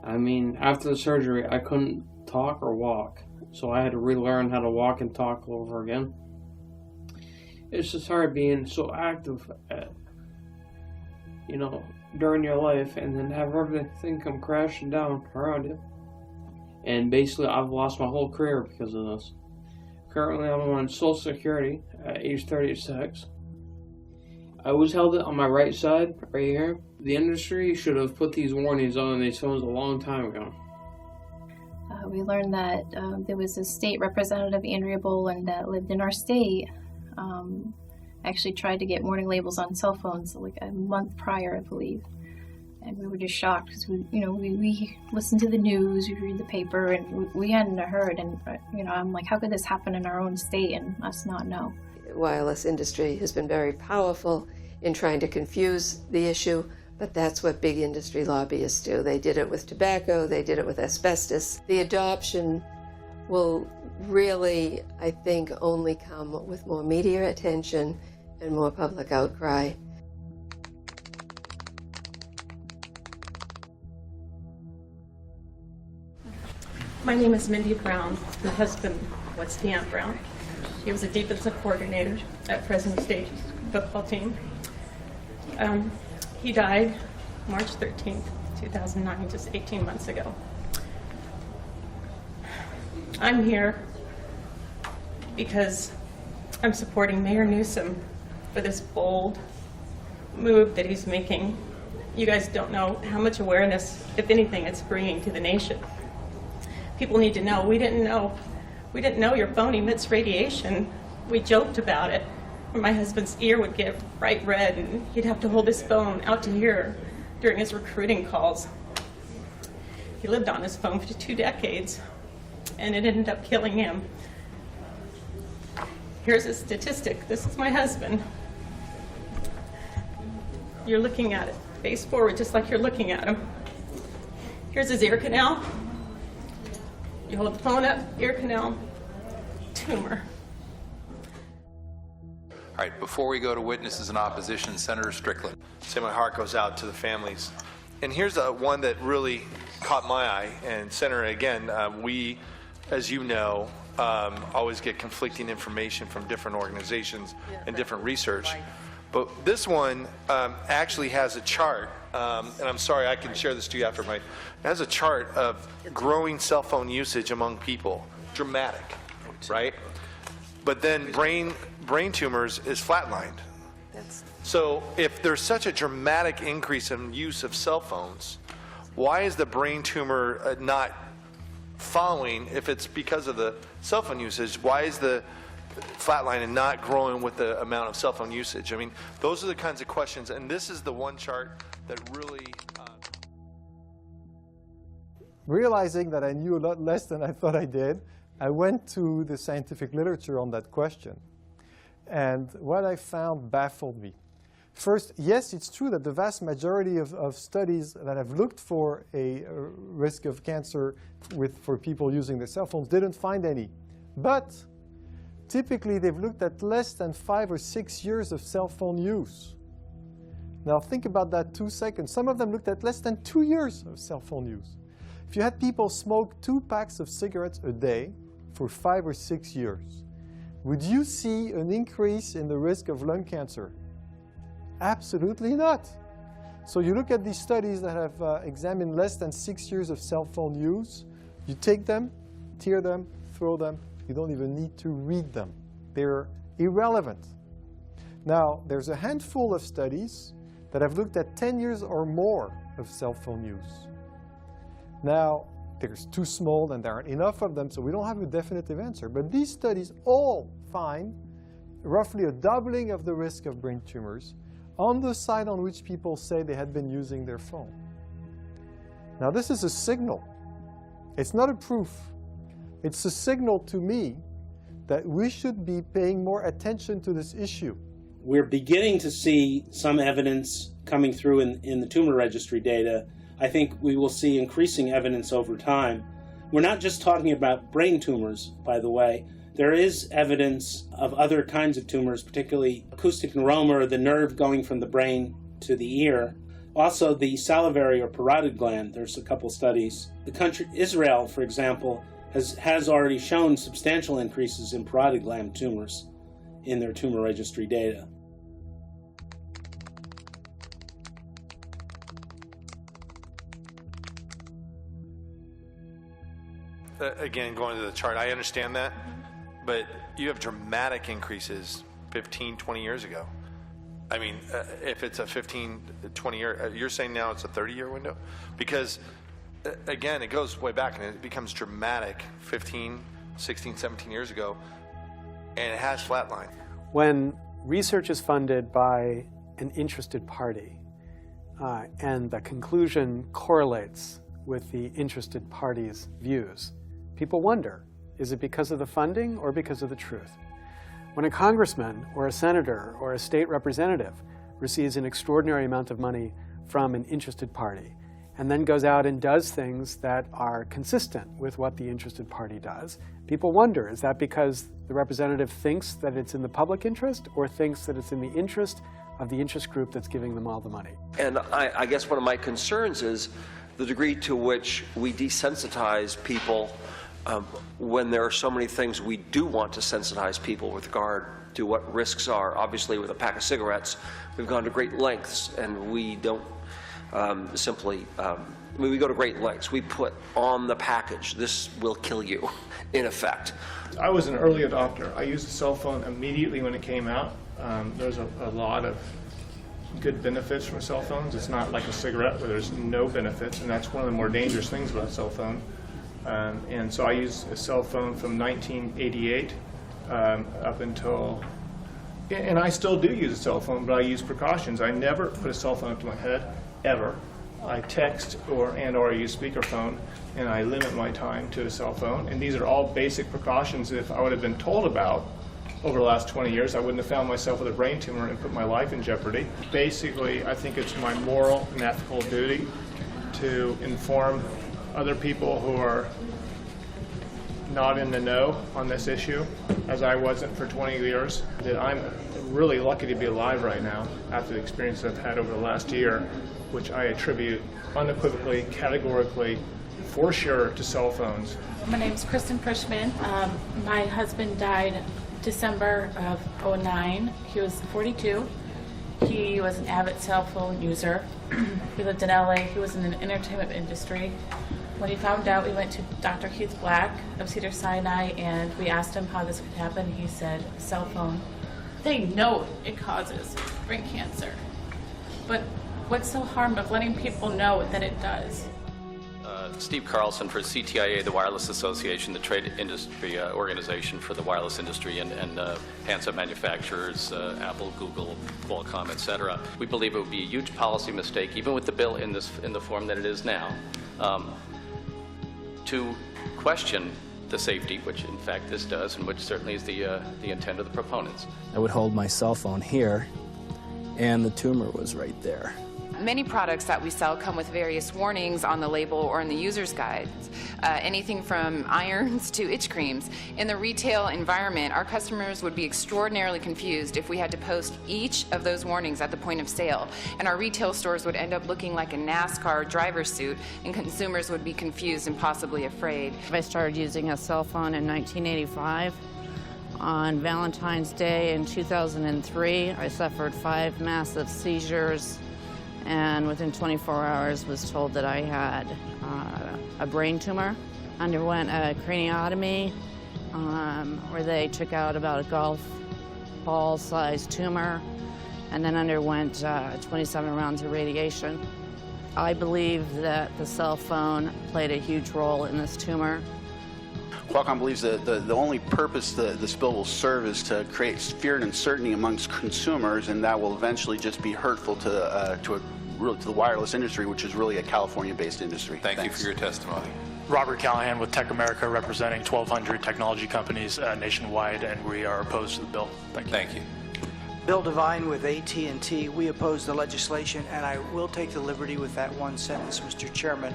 I mean, after the surgery, I couldn't talk or walk, so I had to relearn how to walk and talk all over again. It's just hard being so active during your life and then have everything come crashing down around you. And basically, I've lost my whole career because of this. Currently, I'm on Social Security at age 36. I was held on my right side, right here. The industry should have put these warnings on these phones a long time ago. We learned that there was a state representative, Andrea Boland, that lived in our state. Actually tried to get warning labels on cell phones like a month prior, I believe. And we were just shocked because we listened to the news, we read the paper, and we hadn't heard. And I'm like, how could this happen in our own state and us not know? The wireless industry has been very powerful in trying to confuse the issue, but that's what big industry lobbyists do. They did it with tobacco, they did it with asbestos. The adoption will really, I think, only come with more media attention and more public outcry. My name is Mindy Brown. My husband was Deanne Brown. He was a defensive coordinator at Fresno State football team. He died March 13th, 2009, just 18 months ago. I'm here because I'm supporting Mayor Newsom for this bold move that he's making. You guys don't know how much awareness, if anything, it's bringing to the nation. People need to know. We didn't know your phone emits radiation. We joked about it. My husband's ear would get bright red and he'd have to hold his phone out to here during his recruiting calls. He lived on his phone for 2 decades and it ended up killing him. Here's a statistic. This is my husband. You're looking at it face forward just like you're looking at him. Here's his ear canal. You hold the phone up, ear canal, tumor. All right, before we go to witnesses in opposition, Senator Strickland. Say my heart goes out to the families. And here's one that really caught my eye. And Senator, again, we, as you know, always get conflicting information from different organizations and different research. Right. But this one actually has a chart, and I'm sorry, I can share this to you after it has a chart of growing cell phone usage among people, dramatic, right? But then brain tumors is flatlined. So if there's such a dramatic increase in use of cell phones, why is the brain tumor not following? If it's because of the cell phone usage, why is the flatline and not growing with the amount of cell phone usage? I mean, those are the kinds of questions, and this is the one chart that really... Realizing that I knew a lot less than I thought I did, I went to the scientific literature on that question. And what I found baffled me. First, yes, it's true that the vast majority of studies that have looked for a risk of cancer for people using their cell phones didn't find any. But typically, they've looked at less than 5 or 6 years of cell phone use. Now, think about that 2 seconds. Some of them looked at less than 2 years of cell phone use. If you had people smoke 2 packs of cigarettes a day for 5 or 6 years, would you see an increase in the risk of lung cancer? Absolutely not. So you look at these studies that have examined less than 6 years of cell phone use, you take them, tear them, throw them, you don't even need to read them. They're irrelevant. Now, there's a handful of studies that have looked at 10 years or more of cell phone use. Now, there's too small and there aren't enough of them, so we don't have a definitive answer. But these studies all find roughly a doubling of the risk of brain tumors on the side on which people say they had been using their phone. Now, this is a signal. It's not a proof. It's a signal to me that we should be paying more attention to this issue. We're beginning to see some evidence coming through in the tumor registry data. I think we will see increasing evidence over time. We're not just talking about brain tumors, by the way. There is evidence of other kinds of tumors, particularly acoustic neuroma, or the nerve going from the brain to the ear. Also, the salivary or parotid gland. There's a couple studies. The country Israel, for example, has already shown substantial increases in parotid gland tumors in their tumor registry data. Again, going to the chart, I understand that, but you have dramatic increases 15, 20 years ago. I mean, if it's a 15, 20 year, you're saying now it's a 30-year window? Because, again, it goes way back and it becomes dramatic 15, 16, 17 years ago, and it has flatlined. When research is funded by an interested party and the conclusion correlates with the interested party's views, people wonder, is it because of the funding or because of the truth? When a congressman or a senator or a state representative receives an extraordinary amount of money from an interested party and then goes out and does things that are consistent with what the interested party does, people wonder, is that because the representative thinks that it's in the public interest or thinks that it's in the interest of the interest group that's giving them all the money? And I guess one of my concerns is the degree to which we desensitize people when there are so many things we do want to sensitize people with regard to what risks are. Obviously, with a pack of cigarettes, we've gone to great lengths, and we don't we go to great lengths. We put on the package, this will kill you, in effect. I was an early adopter. I used a cell phone immediately when it came out. There's a lot of good benefits from cell phones. It's not like a cigarette where there's no benefits, and that's one of the more dangerous things about a cell phone. And so I used a cell phone from 1988 up until, and I still do use a cell phone, but I use precautions. I never put a cell phone up to my head, ever. I text or I use speakerphone, and I limit my time to a cell phone. And these are all basic precautions that if I would have been told about over the last 20 years, I wouldn't have found myself with a brain tumor and put my life in jeopardy. Basically, I think it's my moral and ethical duty to inform other people who are not in the know on this issue, as I wasn't for 20 years, that I'm really lucky to be alive right now after the experience I've had over the last year, which I attribute unequivocally, categorically, for sure, to cell phones. My name's Kristen Frischman. My husband died December of '09. He was 42. He was an avid cell phone user. He lived in LA. He was in the entertainment industry. When he found out, we went to Dr. Keith Black of Cedars-Sinai, and we asked him how this could happen. He said, cell phone. They know it causes brain cancer. But what's the harm of letting people know that it does? Steve Carlson for CTIA, the Wireless Association, the trade industry organization for the wireless industry and handset manufacturers, Apple, Google, Qualcomm, etc. We believe it would be a huge policy mistake, even with the bill in the form that it is now, to question the safety, which in fact this does, and which certainly is the intent of the proponents. I would hold my cell phone here, and the tumor was right there. Many products that we sell come with various warnings on the label or in the user's guides, anything from irons to itch creams. In the retail environment, our customers would be extraordinarily confused if we had to post each of those warnings at the point of sale, and our retail stores would end up looking like a NASCAR driver's suit, and consumers would be confused and possibly afraid. I started using a cell phone in 1985. On Valentine's Day in 2003, I suffered 5 massive seizures, and within 24 hours was told that I had a brain tumor. Underwent a craniotomy where they took out about a golf ball-sized tumor, and then underwent 27 rounds of radiation. I believe that the cell phone played a huge role in this tumor. Qualcomm believes that the only purpose this bill will serve is to create fear and uncertainty amongst consumers, and that will eventually just be hurtful to the wireless industry, which is really a California-based industry. Thank you for your testimony. Robert Callahan with Tech America, representing 1,200 technology companies nationwide, and we are opposed to the bill. Thank you. Thank you. Bill Devine with AT&T. We oppose the legislation, and I will take the liberty with that one sentence, Mr. Chairman.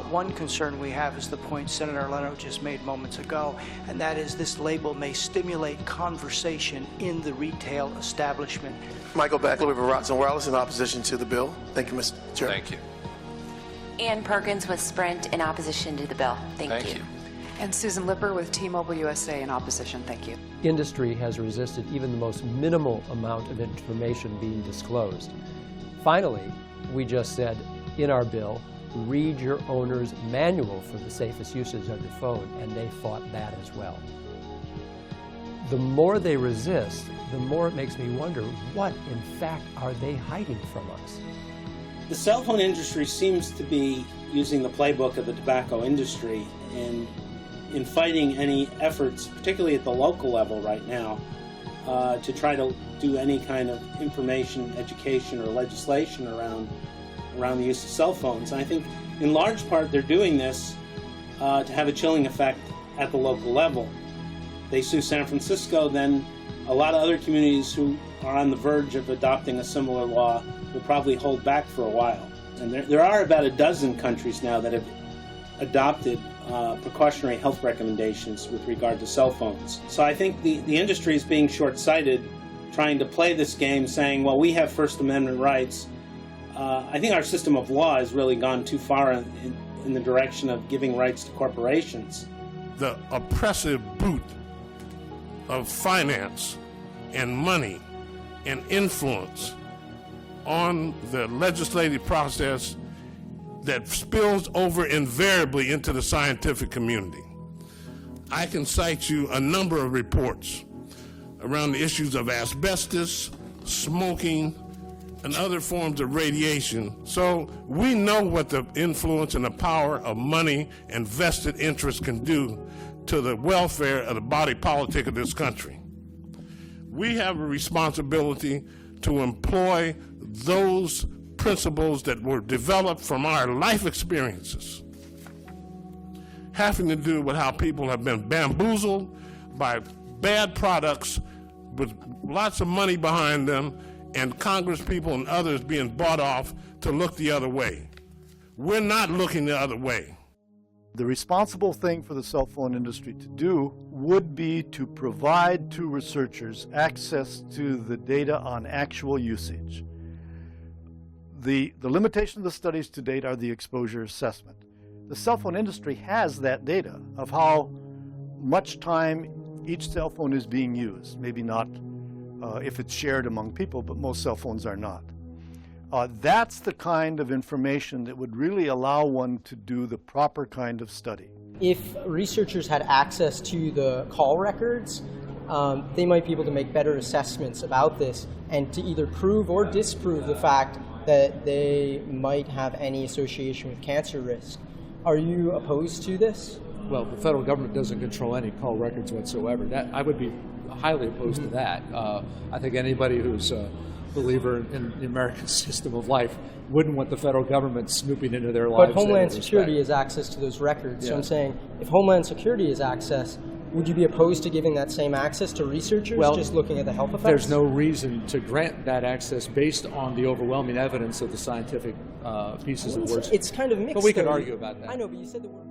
One concern we have is the point Senator Leno just made moments ago, and that is this label may stimulate conversation in the retail establishment. Michael Beckley with Verizon Wireless in opposition to the bill. Thank you, Mr. Chairman. Thank you. Ann Perkins with Sprint in opposition to the bill. Thank you. And Susan Lipper with T-Mobile USA in opposition. Thank you. Industry has resisted even the most minimal amount of information being disclosed. Finally, we just said in our bill, read your owner's manual for the safest usage of your phone, and they fought that as well. The more they resist, the more it makes me wonder, what in fact are they hiding from us? The cell phone industry seems to be using the playbook of the tobacco industry in fighting any efforts, particularly at the local level right now, to try to do any kind of information, education, or legislation around the use of cell phones. And I think in large part they're doing this to have a chilling effect at the local level. They sue San Francisco, then a lot of other communities who are on the verge of adopting a similar law will probably hold back for a while. And there are about a dozen countries now that have adopted precautionary health recommendations with regard to cell phones. So I think the industry is being short-sighted, trying to play this game saying, well, we have First Amendment rights, I think our system of law has really gone too far in the direction of giving rights to corporations. The oppressive boot of finance and money and influence on the legislative process that spills over invariably into the scientific community. I can cite you a number of reports around the issues of asbestos, smoking, and other forms of radiation. So we know what the influence and the power of money and vested interests can do to the welfare of the body politic of this country. We have a responsibility to employ those principles that were developed from our life experiences, having to do with how people have been bamboozled by bad products with lots of money behind them, and Congress people and others being bought off to look the other way. We're not looking the other way. The responsible thing for the cell phone industry to do would be to provide to researchers access to the data on actual usage. The limitation of the studies to date are the exposure assessment. The cell phone industry has that data of how much time each cell phone is being used. Maybe not if it's shared among people, but most cell phones are not. That's the kind of information that would really allow one to do the proper kind of study. If researchers had access to the call records, they might be able to make better assessments about this and to either prove or disprove the fact that they might have any association with cancer risk. Are you opposed to this? Well, the federal government doesn't control any call records whatsoever. I would be highly opposed to that. I think anybody who's a believer in the American system of life wouldn't want the federal government snooping into their lives. But Homeland Security has access to those records. Yeah. So I'm saying, if Homeland Security has access, would you be opposed to giving that same access to researchers, just looking at the health effects? There's no reason to grant that access based on the overwhelming evidence of the scientific pieces of work. It's kind of mixed. But we could argue about that. I know, but you said the word.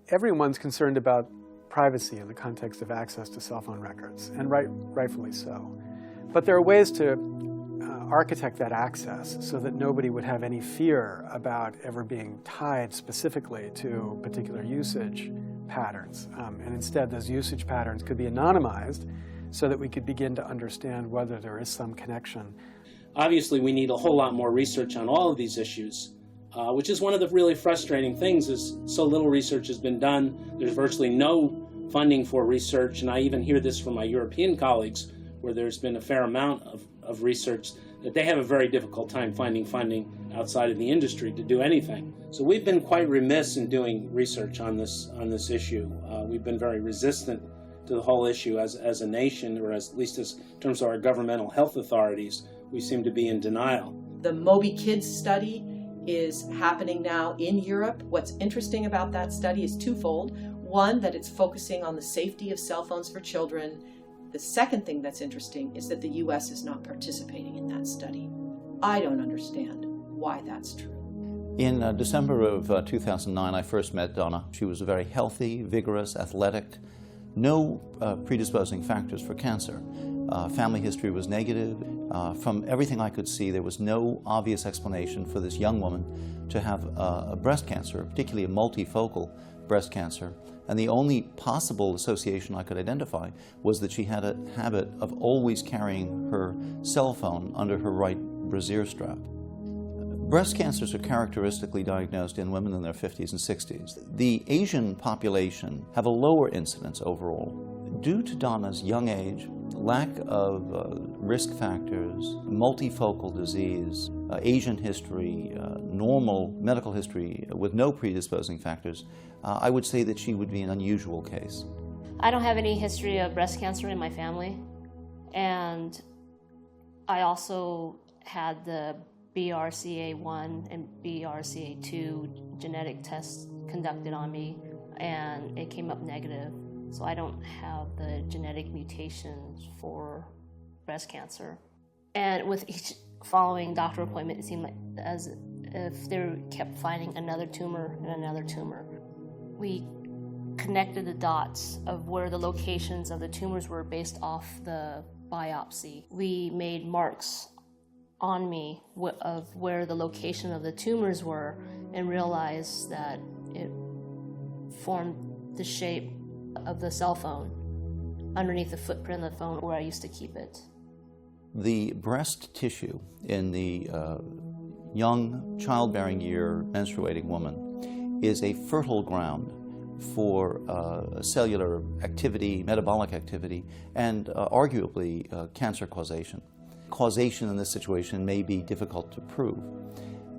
Everyone's concerned about privacy in the context of access to cell phone records, and rightfully so. But there are ways to architect that access so that nobody would have any fear about ever being tied specifically to particular usage patterns. And instead, those usage patterns could be anonymized so that we could begin to understand whether there is some connection. Obviously, we need a whole lot more research on all of these issues, which is one of the really frustrating things is so little research has been done. There's virtually no funding for research, and I even hear this from my European colleagues, where there's been a fair amount of research, that they have a very difficult time finding funding outside of the industry to do anything. So we've been quite remiss in doing research on this issue. We've been very resistant to the whole issue as a nation, or at least in terms of our governmental health authorities. We seem to be in denial. The Moby Kids study is happening now in Europe. What's interesting about that study is twofold. One, that it's focusing on the safety of cell phones for children. The second thing that's interesting is that the U.S. is not participating in that study. I don't understand why that's true. In December of 2009, I first met Donna. She was very healthy, vigorous, athletic, no predisposing factors for cancer. Family history was negative. From everything I could see, there was no obvious explanation for this young woman to have a breast cancer, particularly a multifocal breast cancer. And the only possible association I could identify was that she had a habit of always carrying her cell phone under her right brassiere strap. Breast cancers are characteristically diagnosed in women in their 50s and 60s. The Asian population have a lower incidence overall. Due to Donna's young age, lack of risk factors, multifocal disease, Asian history, normal medical history with no predisposing factors, I would say that she would be an unusual case. I don't have any history of breast cancer in my family, and I also had the BRCA1 and BRCA2 genetic tests conducted on me, and it came up negative. So I don't have the genetic mutations for breast cancer. And with each following doctor appointment, it seemed like as if they kept finding another tumor and another tumor. We connected the dots of where the locations of the tumors were based off the biopsy. We made marks on me of where the location of the tumors were and realized that it formed the shape of the cell phone underneath the footprint of the phone where I used to keep it. The breast tissue in the young childbearing year menstruating woman is a fertile ground for cellular activity, metabolic activity, and arguably cancer causation. Causation in this situation may be difficult to prove.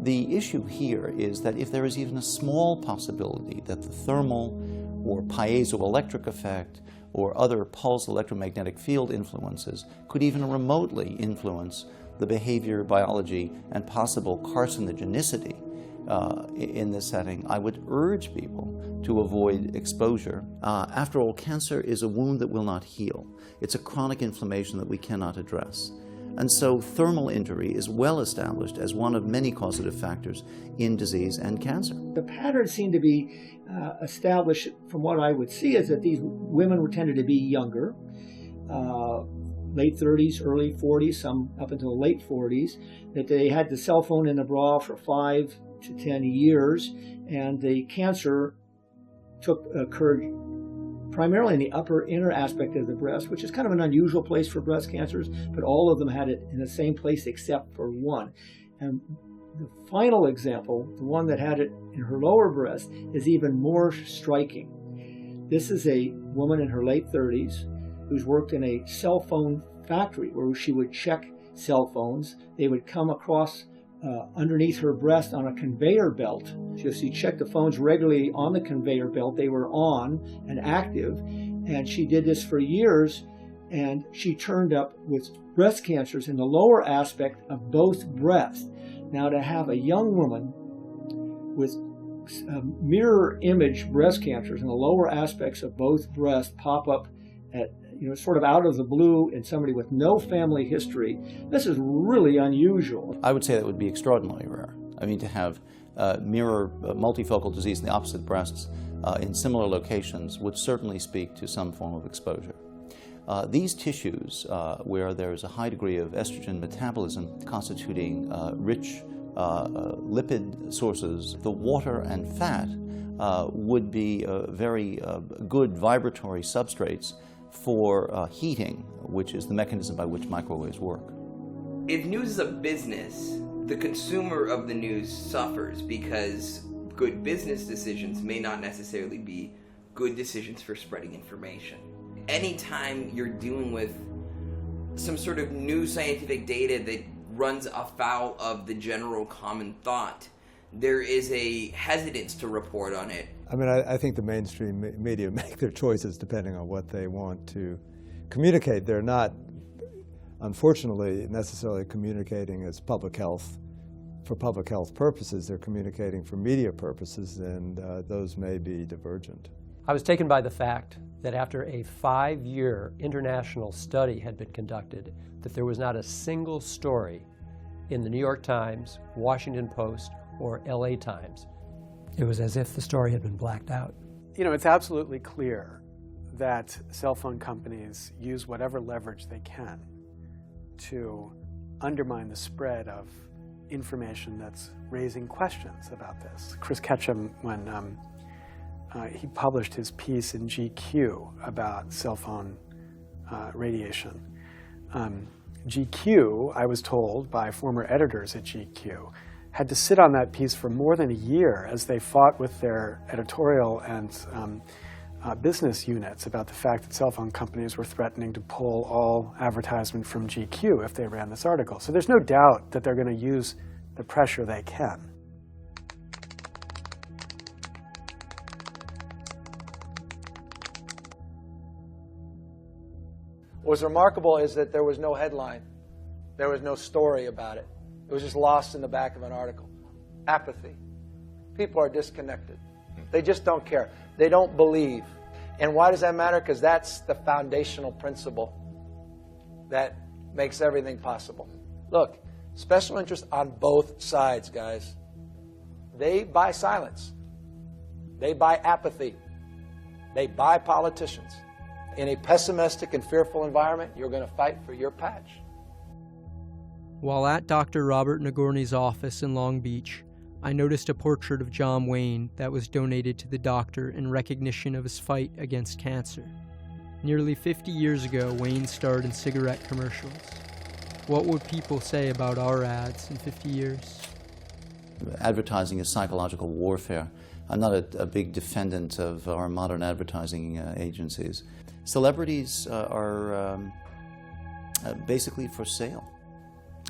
The issue here is that if there is even a small possibility that the thermal or piezoelectric effect or other pulse electromagnetic field influences could even remotely influence the behavior, biology, and possible carcinogenicity in this setting, I would urge people to avoid exposure. After all, cancer is a wound that will not heal. It's a chronic inflammation that we cannot address. And so thermal injury is well established as one of many causative factors in disease and cancer. The patterns seem to be established from what I would see is that these women tended to be younger, late 30s, early 40s, some up until late 40s, that they had the cell phone in the bra for 5 to 10 years, and the cancer occurred primarily in the upper inner aspect of the breast, which is kind of an unusual place for breast cancers, but all of them had it in the same place except for one. And the final example, the one that had it in her lower breast, is even more striking. This is a woman in her late 30s who's worked in a cell phone factory where she would check cell phones. They would come across underneath her breast on a conveyor belt. So she checked the phones regularly on the conveyor belt. They were on and active, and she did this for years, and she turned up with breast cancers in the lower aspect of both breasts. Now, to have a young woman with mirror image breast cancers in the lower aspects of both breasts pop up at, sort of out of the blue in somebody with no family history, this is really unusual. I would say that would be extraordinarily rare. I mean, to have mirror multifocal disease in the opposite breasts in similar locations would certainly speak to some form of exposure. These tissues, where there is a high degree of estrogen metabolism constituting rich lipid sources, the water and fat would be very good vibratory substrates for heating, which is the mechanism by which microwaves work. If news is a business, the consumer of the news suffers because good business decisions may not necessarily be good decisions for spreading information. Anytime you're dealing with some sort of new scientific data that runs afoul of the general common thought, there is a hesitance to report on it. I mean, I think the mainstream media make their choices depending on what they want to communicate. They're not, unfortunately, necessarily communicating as public health for public health purposes. They're communicating for media purposes, and those may be divergent. I was taken by the fact that after a 5-year international study had been conducted, that there was not a single story in the New York Times, Washington Post, or LA Times. It was as if the story had been blacked out. It's absolutely clear that cell phone companies use whatever leverage they can to undermine the spread of information that's raising questions about this. Chris Ketchum, when he published his piece in GQ about cell phone radiation, GQ, I was told by former editors at GQ, had to sit on that piece for more than a year as they fought with their editorial and business units about the fact that cell phone companies were threatening to pull all advertisement from GQ if they ran this article. So there's no doubt that they're going to use the pressure they can. What was remarkable is that there was no headline. There was no story about it. It was just lost in the back of an article. Apathy. People are disconnected. They just don't care. They don't believe. And why does that matter? Because that's the foundational principle that makes everything possible. Look, special interests on both sides, guys. They buy silence. They buy apathy. They buy politicians. In a pessimistic and fearful environment, you're going to fight for your patch. While at Dr. Robert Nagorny's office in Long Beach, I noticed a portrait of John Wayne that was donated to the doctor in recognition of his fight against cancer. Nearly 50 years ago, Wayne starred in cigarette commercials. What would people say about our ads in 50 years? Advertising is psychological warfare. I'm not a big defendant of our modern advertising agencies. Celebrities are basically for sale.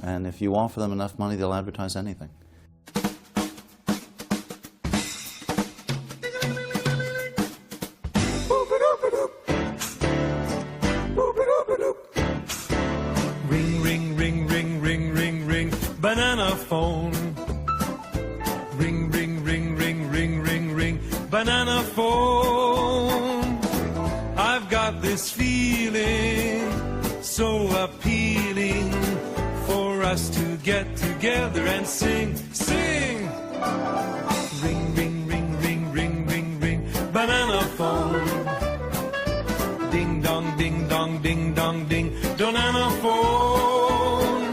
And if you offer them enough money, they'll advertise anything. Ring, ring, ring, ring, ring, ring, ring, banana phone. Ring, ring, ring, ring, ring, ring, ring, banana phone. I've got this feeling so appealing for us to get together and sing, sing. Ring, ring, ring, ring, ring, ring, ring, banana phone. Ding dong, ding dong, ding dong, ding, banana phone.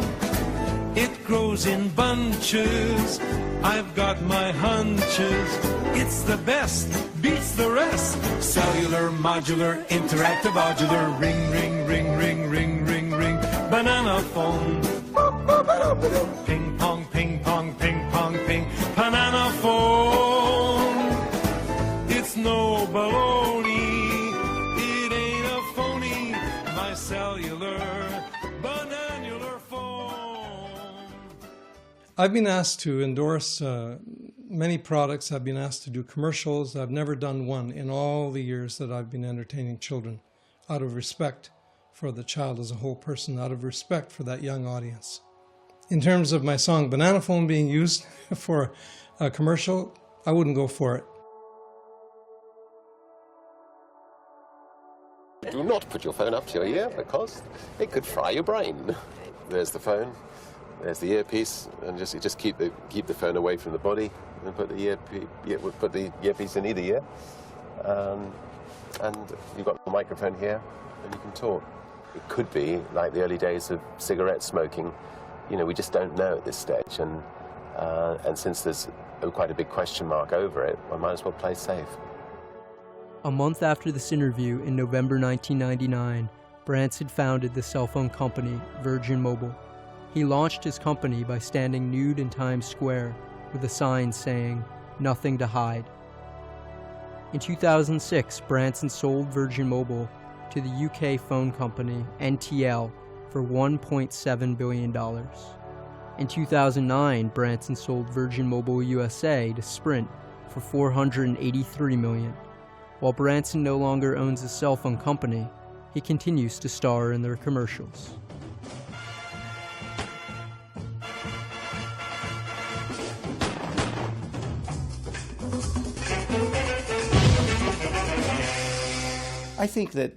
It grows in bunches. I've got my hunches. It's the best, beats the rest. Cellular, modular, interactive, modular. Ring, ring, ring, ring, ring, ring, ring, banana phone. Ping pong, ping pong, ping pong, ping, banana phone. It's no baloney, it ain't a phony. My cellular, bananular phone. I've been asked to endorse many products. I've been asked to do commercials. I've never done one in all the years that I've been entertaining children, out of respect for the child as a whole person, out of respect for that young audience. In terms of my song Banana Phone being used for a commercial, I wouldn't go for it. Do not put your phone up to your ear because it could fry your brain. There's the phone, there's the earpiece, and just keep the phone away from the body and put the earpiece in either ear. And you've got the microphone here, and you can talk. It could be like the early days of cigarette smoking. You know, we just don't know at this stage, and since there's quite a big question mark over it, I might as well play safe. A month after this interview, in November 1999, Branson founded the cell phone company Virgin Mobile. He launched his company by standing nude in Times Square with a sign saying, "Nothing to hide." In 2006, Branson sold Virgin Mobile to the UK phone company NTL for $1.7 billion. In 2009, Branson sold Virgin Mobile USA to Sprint for $483 million. While Branson no longer owns a cell phone company, he continues to star in their commercials. I think that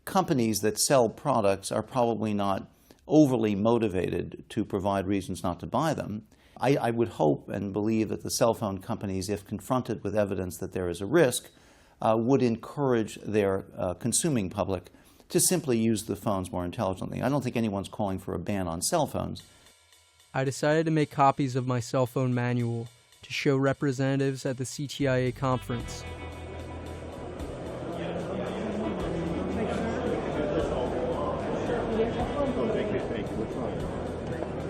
companies that sell products are probably not overly motivated to provide reasons not to buy them. I would hope and believe that the cell phone companies, if confronted with evidence that there is a risk, would encourage their consuming public to simply use the phones more intelligently. I don't think anyone's calling for a ban on cell phones. I decided to make copies of my cell phone manual to show representatives at the CTIA conference.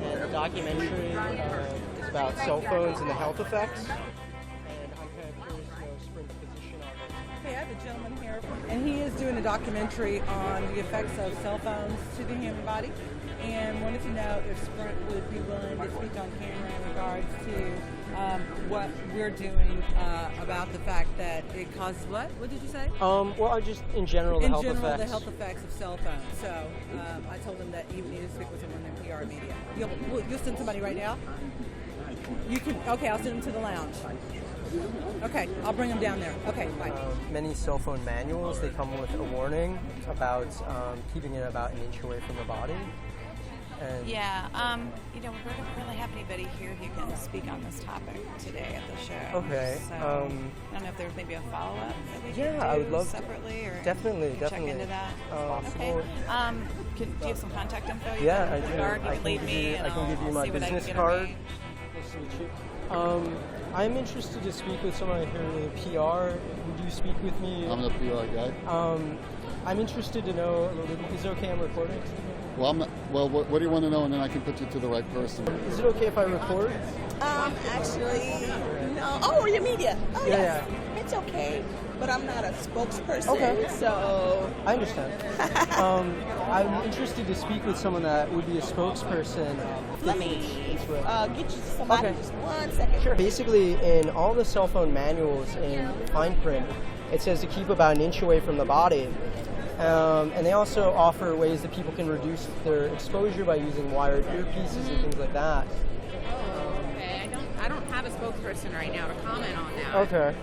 And the documentary is about cell phones and the health effects. And I'm kind of curious to know Sprint's position on it. Okay, I have a gentleman here, and he is doing a documentary on the effects of cell phones to the human body, and wanted to know if Sprint would be willing to speak on camera in regards to what we're doing about the fact that it causes what? What did you say? Well, just in general, the health effects. In general, the health effects of cell phones. So I told him that you needed to speak with someone in PR media. You'll send somebody right now? You can. Okay, I'll send them to the lounge. Okay, I'll bring them down there. Okay, bye. Many cell phone manuals, they come with a warning about keeping it about an inch away from the body. And Yeah, you know, we don't really have anybody here who can speak on this topic today at the show. Okay. So, I don't know if there's maybe a follow-up that we could do I would love separately, or definitely. check into that. Okay. Do you have some contact info? You Yeah, can I do. regard? You can leave me, and I can give you I'll my see what I can business get card. arranged. Nice to meet you. I'm interested to speak with someone here in the PR. Would you speak with me? I'm the PR guy. I'm interested to know a little bit. Is it okay I'm recording? Well, what do you want to know, and then I can put you to the right person. Is it okay if I record? Actually, no. Oh, you're media. Oh, Yeah, yes. It's okay, but I'm not a spokesperson, Okay. so... I understand. I'm interested to speak with someone that would be a spokesperson. Let me get you somebody. Okay. Just 1 second. Sure. Basically, in all the cell phone manuals in fine print, it says to keep about an inch away from the body. And they also offer ways that people can reduce their exposure by using wired earpieces and things like that. Okay, I don't have a spokesperson right now to comment on that. Okay.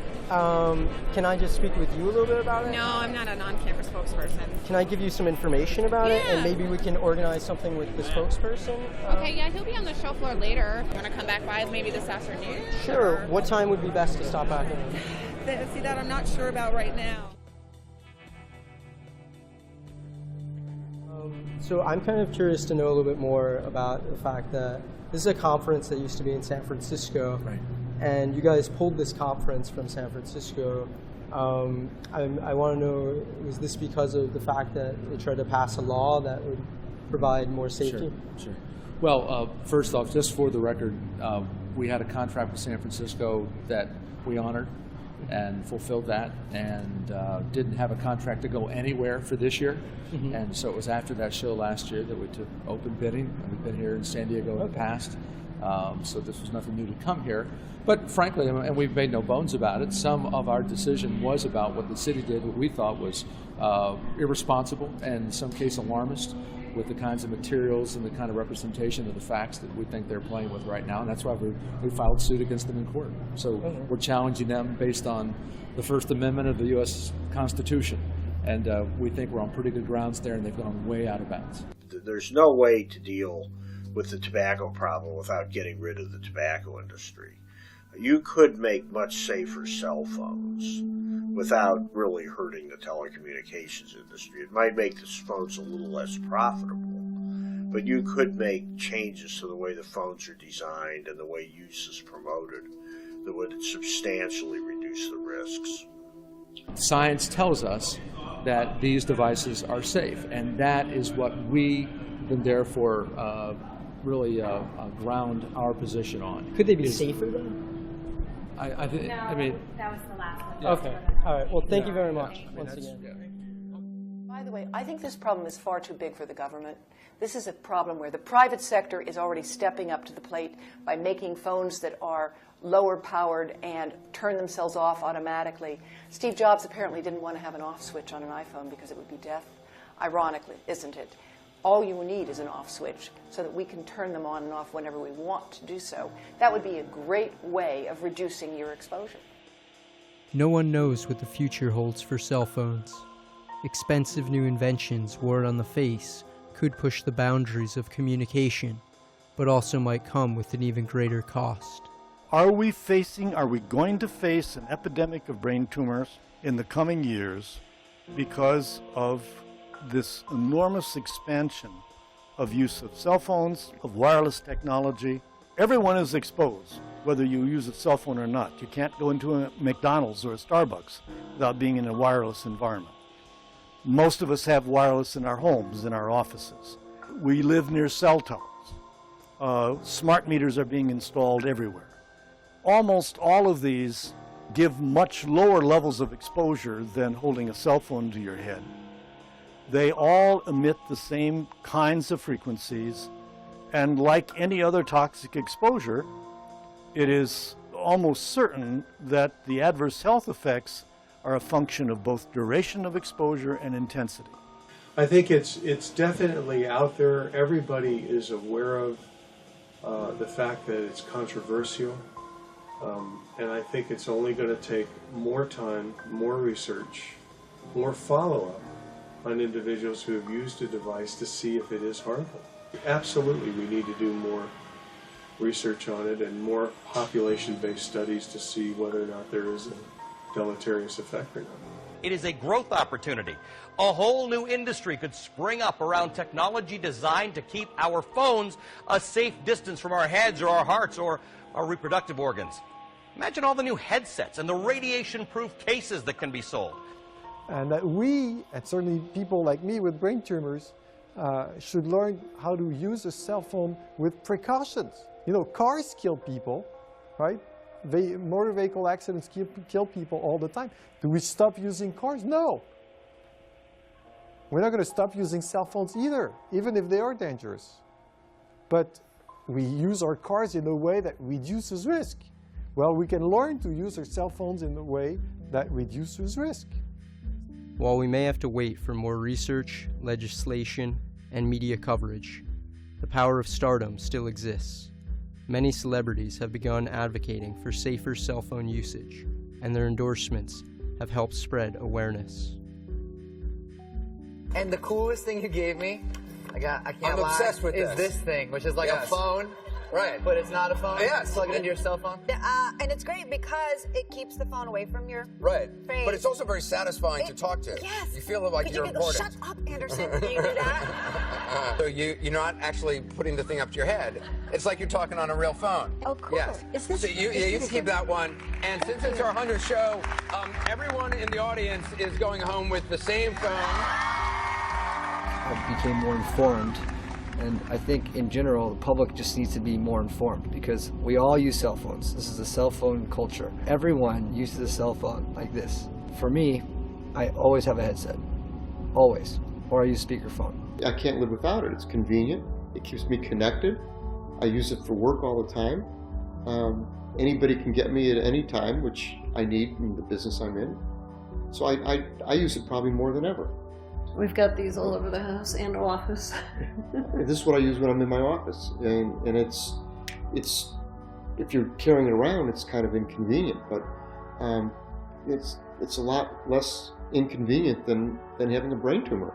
Can I just speak with you a little bit about it? No, I'm not an on-camera spokesperson. Can I give you some information about it, and maybe we can organize something with the spokesperson? Okay, yeah, he'll be on the show floor later. You want to come back by maybe this afternoon? Sure. What time would be best to stop back in? See, that I'm not sure about right now. So I'm kind of curious to know a little bit more about the fact that this is a conference that used to be in San Francisco, Right. and you guys pulled this conference from San Francisco. I want to know, was this because of the fact that they tried to pass a law that would provide more safety? Sure. Well, first off, just for the record, we had a contract with San Francisco that we honored and fulfilled that, and didn't have a contract to go anywhere for this year. Mhm. And so it was after that show last year that we took open bidding, and we've been here in San Diego in the past. So this was nothing new to come here. But frankly, and we've made no bones about it, some of our decision was about what the city did, what we thought was irresponsible and in some case alarmist, with the kinds of materials and the kind of representation of the facts that we think they're playing with right now. And that's why we filed suit against them in court. So we're challenging them based on the First Amendment of the U.S. Constitution. And we think we're on pretty good grounds there, and they've gone way out of bounds. There's no way to deal with the tobacco problem without getting rid of the tobacco industry. You could make much safer cell phones without really hurting the telecommunications industry. It might make the phones a little less profitable, but you could make changes to the way the phones are designed and the way use is promoted that would substantially reduce the risks. Science tells us that these devices are safe, and that is what we then therefore really ground our position on. Could they be safer then? I mean, that was the last one. Okay. All right. Well, thank you very much once again. By the way, I think this problem is far too big for the government. This is a problem where the private sector is already stepping up to the plate by making phones that are lower powered and turn themselves off automatically. Steve Jobs apparently didn't want to have an off switch on an iPhone because it would be death. Ironically, isn't it? All you need is an off switch so that we can turn them on and off whenever we want to do so. That would be a great way of reducing your exposure. No one knows what the future holds for cell phones. Expensive new inventions worn on the face could push the boundaries of communication, but also might come with an even greater cost. Are we going to face an epidemic of brain tumors in the coming years because of this enormous expansion of use of cell phones, of wireless technology? Everyone is exposed, whether you use a cell phone or not. You can't go into a McDonald's or a Starbucks without being in a wireless environment. Most of us have wireless in our homes, in our offices. We live near cell towers. Smart meters are being installed everywhere. Almost all of these give much lower levels of exposure than holding a cell phone to your head. They all emit the same kinds of frequencies, and like any other toxic exposure, it is almost certain that the adverse health effects are a function of both duration of exposure and intensity. I think it's definitely out there. Everybody is aware of the fact that it's controversial, and I think it's only going to take more time, more research, more follow-up on individuals who have used a device to see if it is harmful. Absolutely, we need to do more research on it and more population-based studies to see whether or not there is a deleterious effect or not. It is a growth opportunity. A whole new industry could spring up around technology designed to keep our phones a safe distance from our heads or our hearts or our reproductive organs. Imagine all the new headsets and the radiation-proof cases that can be sold. And that we, and certainly people like me with brain tumors, should learn how to use a cell phone with precautions. You know, cars kill people, right? Motor vehicle accidents kill people all the time. Do we stop using cars? No. We're not going to stop using cell phones either, even if they are dangerous. But we use our cars in a way that reduces risk. Well, we can learn to use our cell phones in a way that reduces risk. While we may have to wait for more research, legislation, and media coverage, the power of stardom still exists. Many celebrities have begun advocating for safer cell phone usage, and their endorsements have helped spread awareness. And the coolest thing you gave me, I can't I'm lie, obsessed with is this thing, which is like a phone. Right. But it's not a phone. Yes. Plug it into your cell phone. And it's great because it keeps the phone away from your Right. face. But it's also very satisfying to talk to. Yes. You feel like you're important. Shut up, Anderson. Can you do that? So you're not actually putting the thing up to your head. It's like you're talking on a real phone. Oh, cool. Yes. Is this, so you can keep that one. And since it's our 100th show, everyone in the audience is going home with the same phone. I became more informed. And I think in general, the public just needs to be more informed because we all use cell phones. This is a cell phone culture. Everyone uses a cell phone like this. For me, I always have a headset, always, or I use speakerphone. I can't live without it. It's convenient. It keeps me connected. I use it for work all the time. Anybody can get me at any time, which I need in the business I'm in. So I use it probably more than ever. We've got these all over the house and office. This is what I use when I'm in my office, and it's if you're carrying it around, it's kind of inconvenient, but it's a lot less inconvenient than having a brain tumor.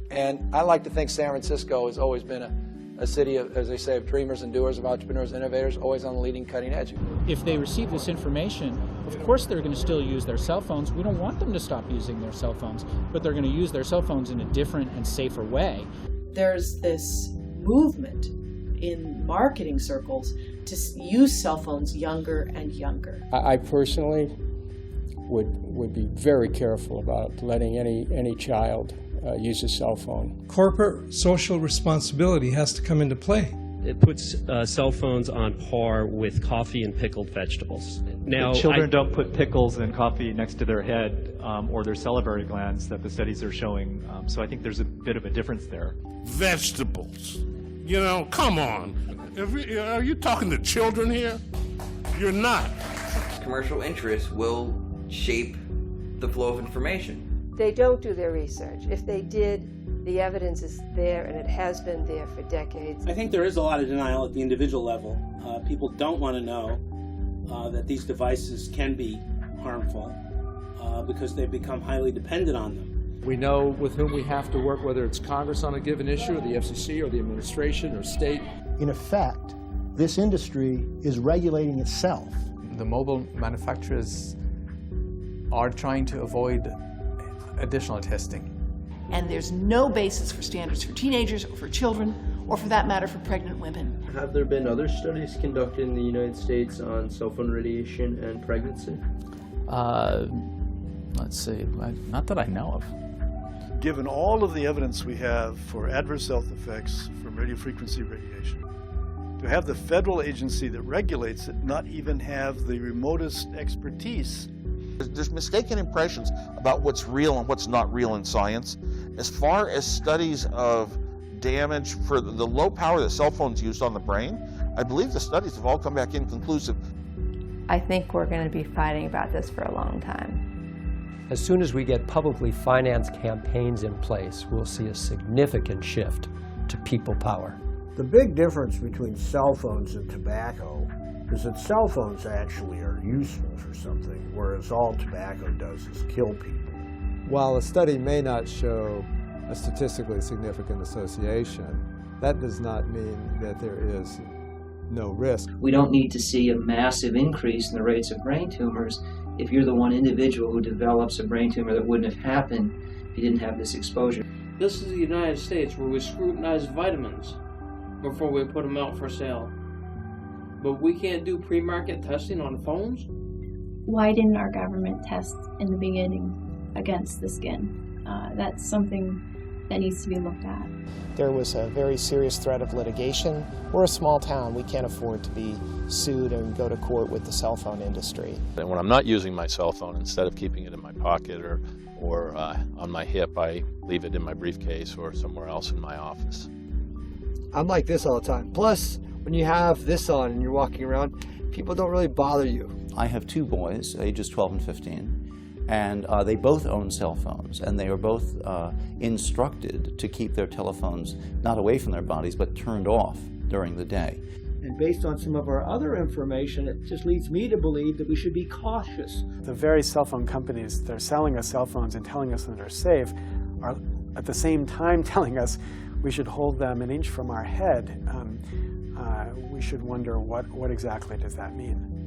And I like to think San Francisco has always been a city of, as they say, of dreamers and doers, of entrepreneurs, innovators, always on the leading cutting edge. If they receive this information, of course they're going to still use their cell phones. We don't want them to stop using their cell phones, but they're going to use their cell phones in a different and safer way. There's this movement in marketing circles to use cell phones younger and younger. I personally would be very careful about letting any child use a cell phone. Corporate social responsibility has to come into play. It puts cell phones on par with coffee and pickled vegetables. Now, children don't put pickles and coffee next to their head or their salivary glands that the studies are showing. So I think there's a bit of a difference there. Vegetables. You know, come on. Are you talking to children here? You're not. Commercial interests will shape the flow of information. They don't do their research. If they did, the evidence is there, and it has been there for decades. I think there is a lot of denial at the individual level. People don't want to know that these devices can be harmful because they've become highly dependent on them. We know with whom we have to work, whether it's Congress on a given issue, or the FCC, or the administration, or state. In effect, this industry is regulating itself. The mobile manufacturers are trying to avoid additional testing. And there's no basis for standards for teenagers or for children, or for that matter, for pregnant women. Have there been other studies conducted in the United States on cell phone radiation and pregnancy? Let's see, not that I know of. Given all of the evidence we have for adverse health effects from radiofrequency radiation, to have the federal agency that regulates it not even have the remotest expertise. There's mistaken impressions about what's real and what's not real in science. As far as studies of damage for the low power that cell phones used on the brain, I believe the studies have all come back inconclusive. I think we're going to be fighting about this for a long time. As soon as we get publicly financed campaigns in place, we'll see a significant shift to people power. The big difference between cell phones and tobacco is that cell phones actually are useful for something, whereas all tobacco does is kill people. While a study may not show a statistically significant association, that does not mean that there is no risk. We don't need to see a massive increase in the rates of brain tumors if you're the one individual who develops a brain tumor that wouldn't have happened if you didn't have this exposure. This is the United States where we scrutinize vitamins before we put them out for sale. But we can't do pre-market testing on phones? Why didn't our government test in the beginning against the skin? That's something that needs to be looked at. There was a very serious threat of litigation. We're a small town. We can't afford to be sued and go to court with the cell phone industry. And when I'm not using my cell phone, instead of keeping it in my pocket or on my hip, I leave it in my briefcase or somewhere else in my office. I'm like this all the time. Plus, when you have this on and you're walking around, people don't really bother you. I have two boys, ages 12 and 15. And they both own cell phones, and they are both instructed to keep their telephones not away from their bodies, but turned off during the day. And based on some of our other information, it just leads me to believe that we should be cautious. The very cell phone companies that are selling us cell phones and telling us that they're safe are at the same time telling us we should hold them an inch from our head. We should wonder what exactly does that mean.